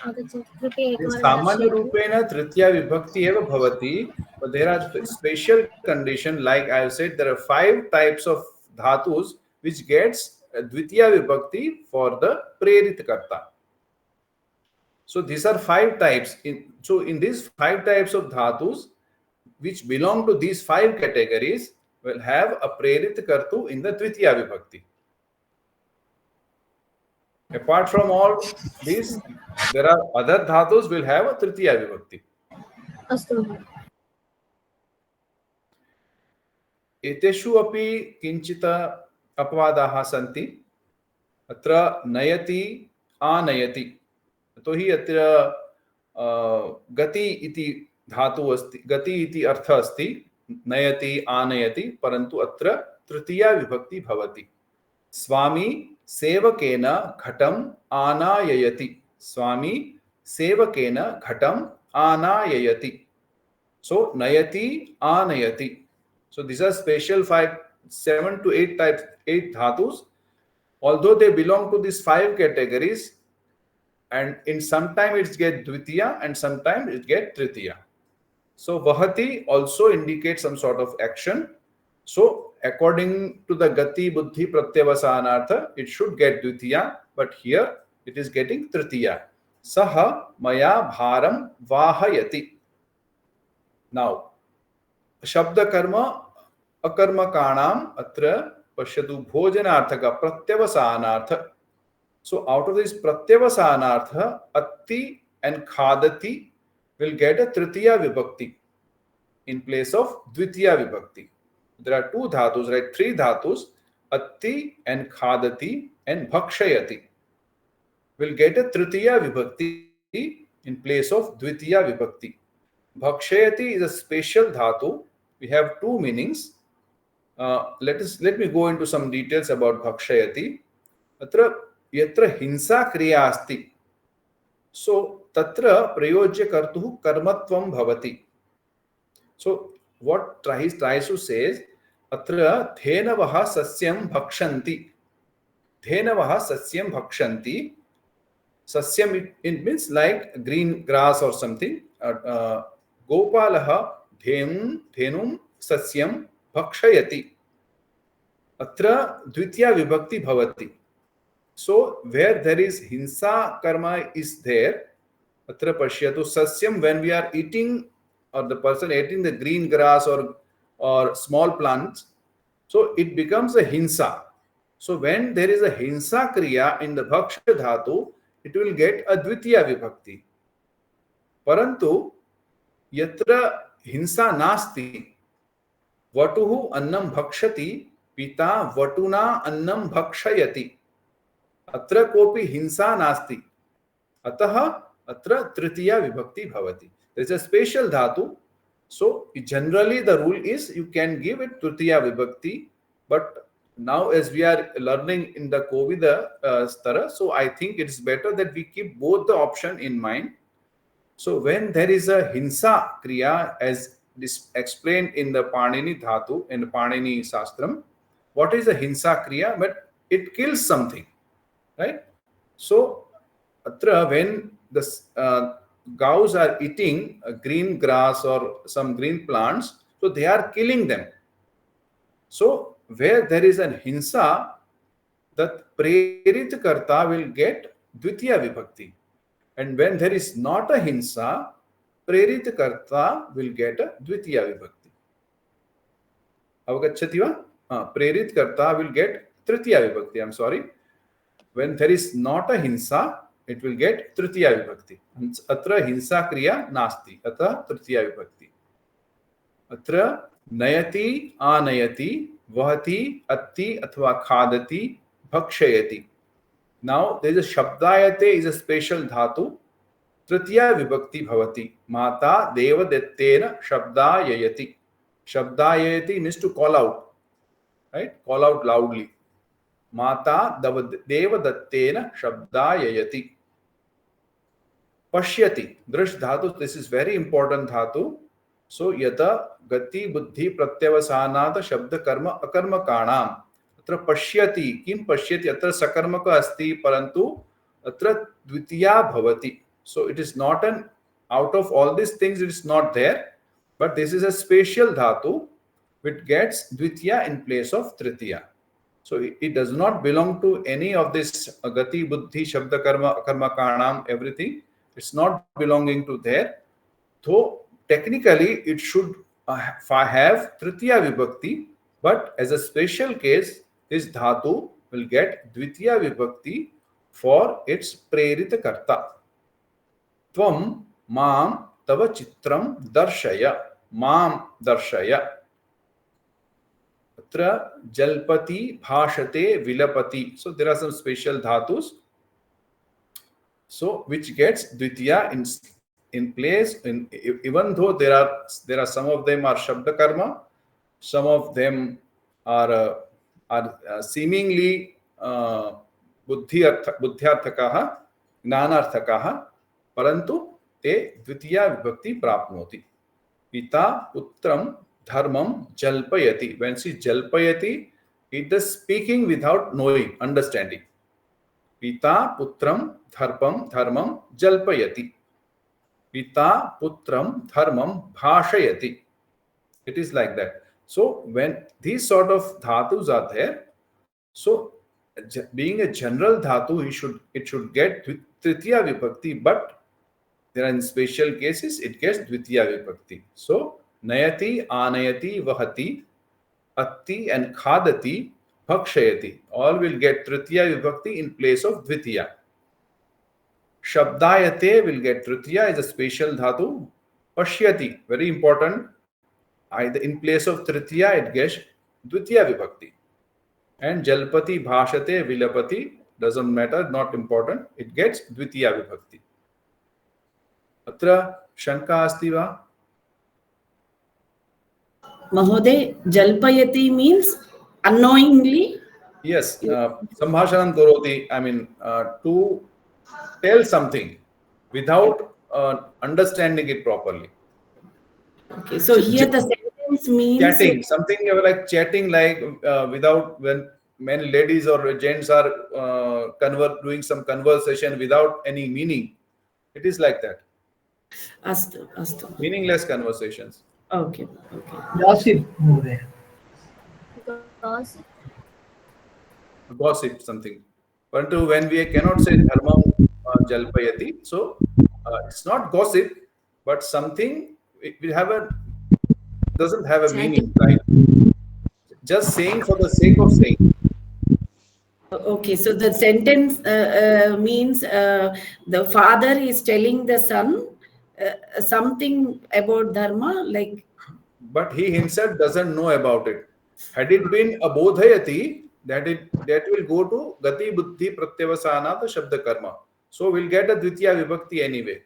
आगच्छन्ति, कृपया एकवारं सामान्य रूपेण तृतीया विभक्ति एव भवति, but there are special condition, like I have said, there are 5 types of dhatus which gets dvitiya vibhakti for the prerit karta. So these are 5 types. So in these 5 types of dhatus which belong to these 5 categories will have a prerit kartu in the dvitiya vibhakti. Apart from all these, there are other dhatus will have a tritiya vibhakti. अस्तु। एतेषु अपि किञ्चित् अपवादाः सन्ति। अत्र नयति, आनयति, यतोहि अत्र गति इति धातुः अस्ति, गति इति अर्थः अस्ति, नयति आनयति, परंतु अत्र तृतीया विभक्ति भवति। स्वामी सेवकेन घटम आनाययति, स्वामी सेवकेन घटम आनाययति। So nayati, anayati. So these are special 7 to 8 types, 8 dhatus. Although they belong to these 5 categories, and in some time it get dvitiya and sometimes it get tritiya. So vahati also indicates some sort of action. So according to the gati buddhi pratyavasanartha, it should get dvitiya, but here it is getting tritiya. Saha maya bharam vahayati. Now, shabda karma akarma kanam atra pashyatu bhojanarthaka pratyavasanartha. So out of this pratyavasanartha, atti and khadati will get a tritiya vibhakti in place of dvitiya vibhakti. There are 2 dhatus, right? 3 dhatus, atti and khadati and bhakshayati will get a tritiya vibhakti in place of dvitiya vibhakti. Bhakshayati is a special dhatu. We have 2 meanings. Let me go into some details about bhakshayati. Atra yatra hinsa kriya asti. So tatra prayojya kartuhu karmatvam bhavati. So what he tries to say is, atra dhenavaha sasyam bhakshanti. Dhenavaha sasyam bhakshanti. Sasyam, it means like green grass or something. Gopalaha dhenum sasyam bhakshayati. Atra dvitiya vibhakti bhavati. So where there is hinsa karma is there, atra pashyatu sasyam, when we are eating or the person eating the green grass or small plants, so it becomes a hinsa. So when there is a hinsa kriya in the bhaksha dhatu, it will get a dvitiya vibhakti. Parantu yatra hinsa nasti, vatuhu annam bhakshati, pita vatuna annam bhakshayati. Atra kopi hinsa nasti, ataha atra tritiya vibhakti bhavati. There is a special dhatu. So generally the rule is you can give it tritiya vibhakti, but now as we are learning in the Kovida stara, so I think it is better that we keep both the option in mind. So when there is a hinsa kriya, as this explained in the Panini dhatu, in the Panini Sastram, what is a hinsa kriya? But it kills something, right? So atra, when the cows are eating green grass or some green plants, so they are killing them. So where there is an hinsa, that prerit karta will get dvitiya vibhakti. And when there is not a hinsa, prerit karta will get a dvitiya vibhakti. Avagacchati va? Prerit karta will get tritiya vibhakti. I'm sorry. When there is not a hinsa, it will get tritiya vibhakti. Atra hinsa kriya nasti. Atra tritiya vibhakti. Atra nayati, anayati, vahati, atti athva khadati, bhakshayati. Now there is a shabdayate is a special dhatu. Tritiya vibhakti bhavati. Mata devadettena shabdayayati. Shabdayayati means to call out. Right? Call out loudly. Mata devadettena shabdayayati. Pashyati. Drish dhatu. This is very important dhatu. So yata gati buddhi pratyavasanata shabda karma akarma kanam. Atra pashyati. Kim pashyati? Atra sakarmaka asti parantu atra dvitiya bhavati. So it is not an, out of all these things it is not there, but this is a special dhatu which gets dvitiya in place of tritiya. So it does not belong to any of this gati buddhi shabda karma akarma kanam everything. It's not belonging to there. Though technically it should have tritiya vibhakti, but as a special case, this dhatu will get dvitiya vibhakti for its prerita karta. Tvam mam tava chitram darshaya. Mam darshaya. Atra jalpati bhashate vilapati. So there are some special dhatus. So which gets dvitiya in place, even though there are some of them are Shabda Karma, some of them are seemingly बुद्ध्यार्थकाः ज्ञानार्थकाः, परन्तु ते द्वितीया विभक्ति प्राप्नोति. पिता पुत्रं धर्मं जल्पयति. When she jalpayati, it is speaking without knowing, understanding. Pita putram dharmam jalpayati. Pita putram dharmam bhashayati. It is like that. So when these sort of dhatus are there, so being a general dhatu, it should get tritiya vibhakti, but there are in special cases it gets dvitiya vibhakti. So nayati, anayati, vahati, atti and khadati, bhakshayati, all will get tritiya vibhakti in place of dvitiya. Shabdayate will get tritiya as a special dhatu. Pashyati, very important, either in place of tritiya it gets dvitiya vibhakti. And jalpati, bhashate, vilapati, doesn't matter, not important, it gets dvitiya vibhakti. Atra shanka asti va? Mahoday, jalpayati means unknowingly? Yes, sambhashanam karoti, I mean to tell something without understanding it properly. Okay, so here the sentence means chatting, something like chatting, like without, when many ladies or gents are doing some conversation without any meaning, it is like that. Astu. Meaningless conversations. Okay. Gossip. Gossip, something. But when we cannot say dharmam jalpayati, so it's not gossip, but something it will have doesn't have a meaning, right? Just saying for the sake of saying. Okay, so the sentence means the father is telling the son something about dharma, like. But he himself doesn't know about it. Had it been a bodhayati, that will go to gati buddhi pratyavasana shabda karma. So we'll get a dvitiya vibhakti anyway.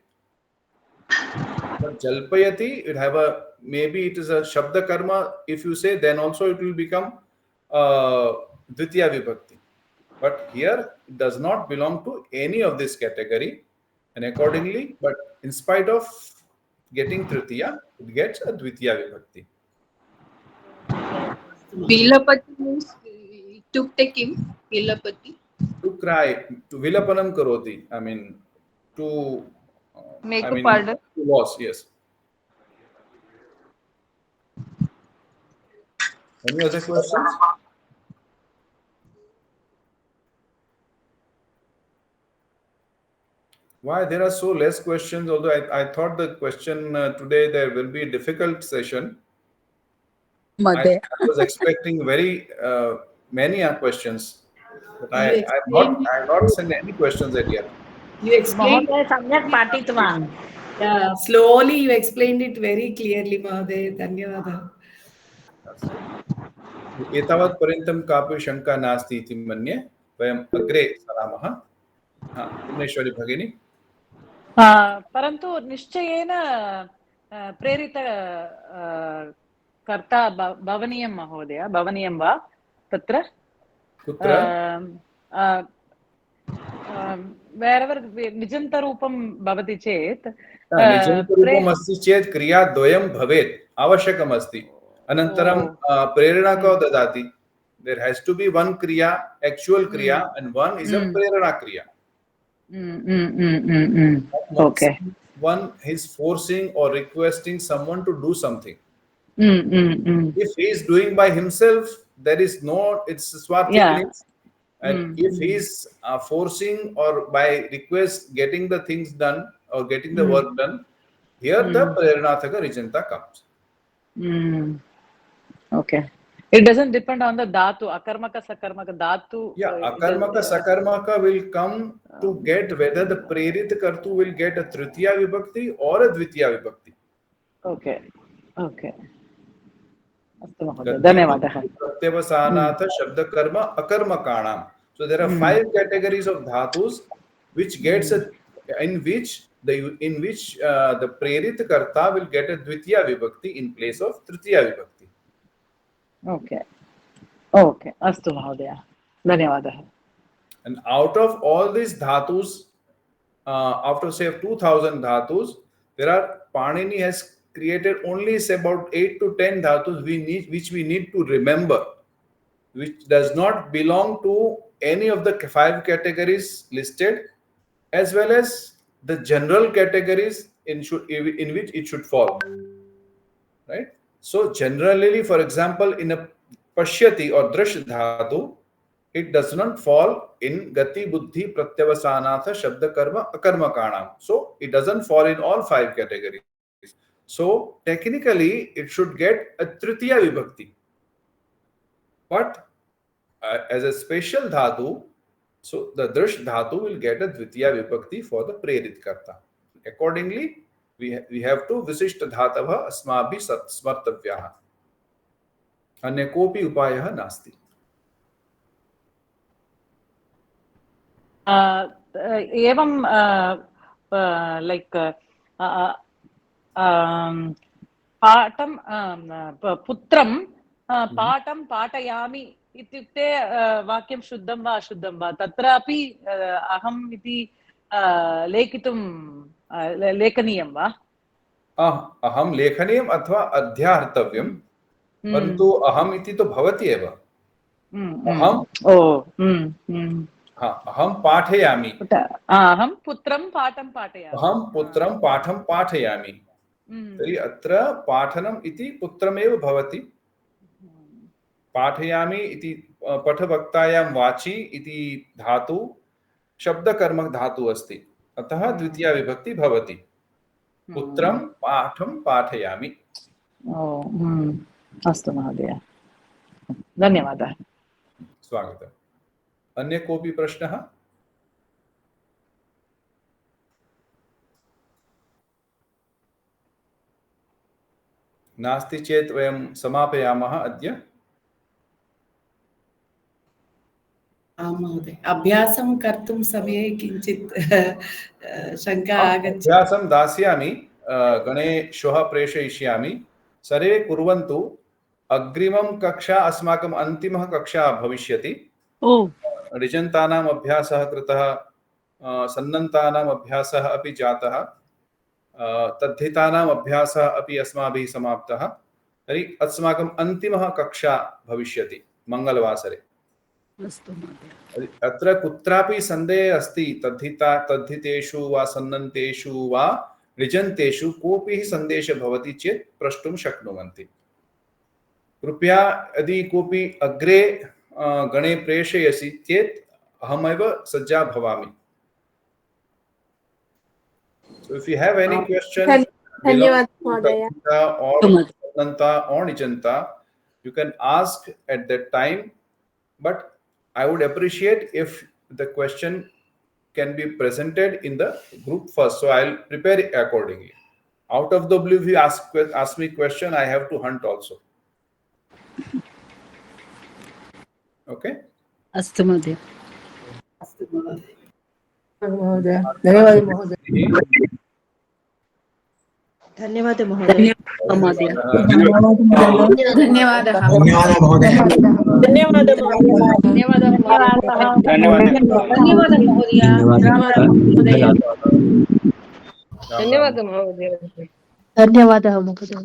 But jalpayati, it have maybe it is a shabda karma. If you say, then also it will become dvitiya vibhakti. But here it does not belong to any of this category, and accordingly, but in spite of getting tritiya, it gets a dvitiya vibhakti. Vilapati means itukte kim? Vilapati. To cry, to vilapanam karoti. I mean, to Make a pardon. To loss, yes. Any other questions? Why there are so less questions? Although I thought the question today there will be a difficult session. I was expecting very many questions, but I have not sent any questions yet. You explained. Yeah, slowly you explained it very clearly, Mahoday. Dhanyavada. एतावत् पर्यन्तं कापि शङ्का नास्ति इति मन्ये. वयम् अग्रे सरामः. भुवनेश्वरी भगिनी. परन्तु निश्चयेन प्रेरित कर्ता भवनीयं महोदय, भवनीयं वा तत्र? कुत्र? wherever निजन्तरूपं भवति चेत्, निजन्तरूपम् अस्ति चेत् क्रियाद्वयं भवेत्, आवश्यकम् अस्ति. अनन्तरं प्रेरणा को ददाति. There has to be one kriya, actual kriya, and one is a prerana kriya. Okay. One is forcing or requesting someone to do something. If he is doing by himself, there is no, it's swarthi feelings. And if he is forcing or by request getting the things done or getting the work done, here the Preranathaka Rijanta comes. Okay. It doesn't depend on the dhatu, akarmaka, sakarmaka, dhatu. Yeah, akarmaka, sakarmaka will come to get whether the Prerit Kartu will get a Tritiya Vibhakti or a Dvitiya Vibhakti. Okay. Okay. Dhanyavadah. Pratyavasanatha Shabda Karma Akarmakanam. So there are 5 categories of dhatus which gets in which in which the prerit karta will get a dvitiya vibhakti in place of tritiya vibhakti. Okay. Okay. Astu Mahodaya. Dhanyavadah. And out of all these dhatus, after say 2000 dhatus, there are Panini has created only say about 8 to 10 dhatus which we need to remember, which does not belong to any of the 5 categories listed, as well as the general categories in which it should fall. Right? So generally, for example, in a pashyati or drash dhatu, it does not fall in gati, buddhi, pratyavasanatha, shabda, karma, akarma kanam. So it doesn't fall in all 5 categories. So technically, it should get a tritiya vibhakti. But as a special dhatu, so the drash dhatu will get a dvitiya vibhakti for the prerit karta. Accordingly, we have to visishta dhatavah asmabhi smartavyaha. Anya kopi upayah nasti. एवं like पाठं पुत्रं पाठं पाठयामि इत्युक्ते वाक्यं शुद्धं वा अशुद्धं वा तत्रापि अहम् इति लेखितुं लेखनीयं वा? अहं लेखनीयम् अथवा अध्याहर्तव्यं, परन्तु अहम् इति तो भवति एव. अहं पाठयामि. अहं पुत्रं पाठं पाठयामि. अहं पुत्रं पाठं पाठयामि. तर्हि अत्र पाठनम् इति पुत्रमेव भवति. पाठयामि इति पठवक्तायां वाचि इति धातु शब्दकर्म धातु अस्ति, अतः द्वितीया विभक्ति भवति. पुत्रं पाठं पाठयामि. अस्तु महोदय, धन्यवादः. स्वागतम्. अन्य कोऽपि प्रश्नः? नास्ति चेत् वयं समापयामः अद्य. महोदय, अभ्यासं कर्तुं समये किञ्चित् शङ्का आगच्छति. अभ्यासं दास्यामि, गणे श्वः प्रेषयिष्यामि. सर्वे कुर्वन्तु. अग्रिमं कक्षा अस्माकम् अन्तिमः कक्षा भविष्यति. ऋजन्तानाम् अभ्यासः कृतः, सन्नन्तानाम् अभ्यासः अपि जातः, तद्धितानाम् अभ्यासः अपि अस्माभिः समाप्तः. तर्हि अस्माकम् अन्तिमः कक्षा भविष्यति मंगलवासरे. अत्र कुत्रापि सन्देहः अस्ति, तद्धितेषु वा सन्नन्तेषु वा ऋजन्तेषु कोऽपि सन्देशः भवति चेत् प्रष्टुं शक्नुवन्ति. कृपया यदि कोऽपि अग्रे गणे प्रेषयसि चेत् अहमेव सज्जा भवामि. So if you have any questions or Nijanta, you can ask at that time, but I would appreciate if the question can be presented in the group first, so I'll prepare it accordingly. Out of the blue, if you ask me question, I have to hunt also. Okay. अस्तु महोदय. अस्तु महोदय. धन्यवादः महोदय. धन्यवादः महोदय. धन्यवादः महोदय. धन्यवादः महोदय.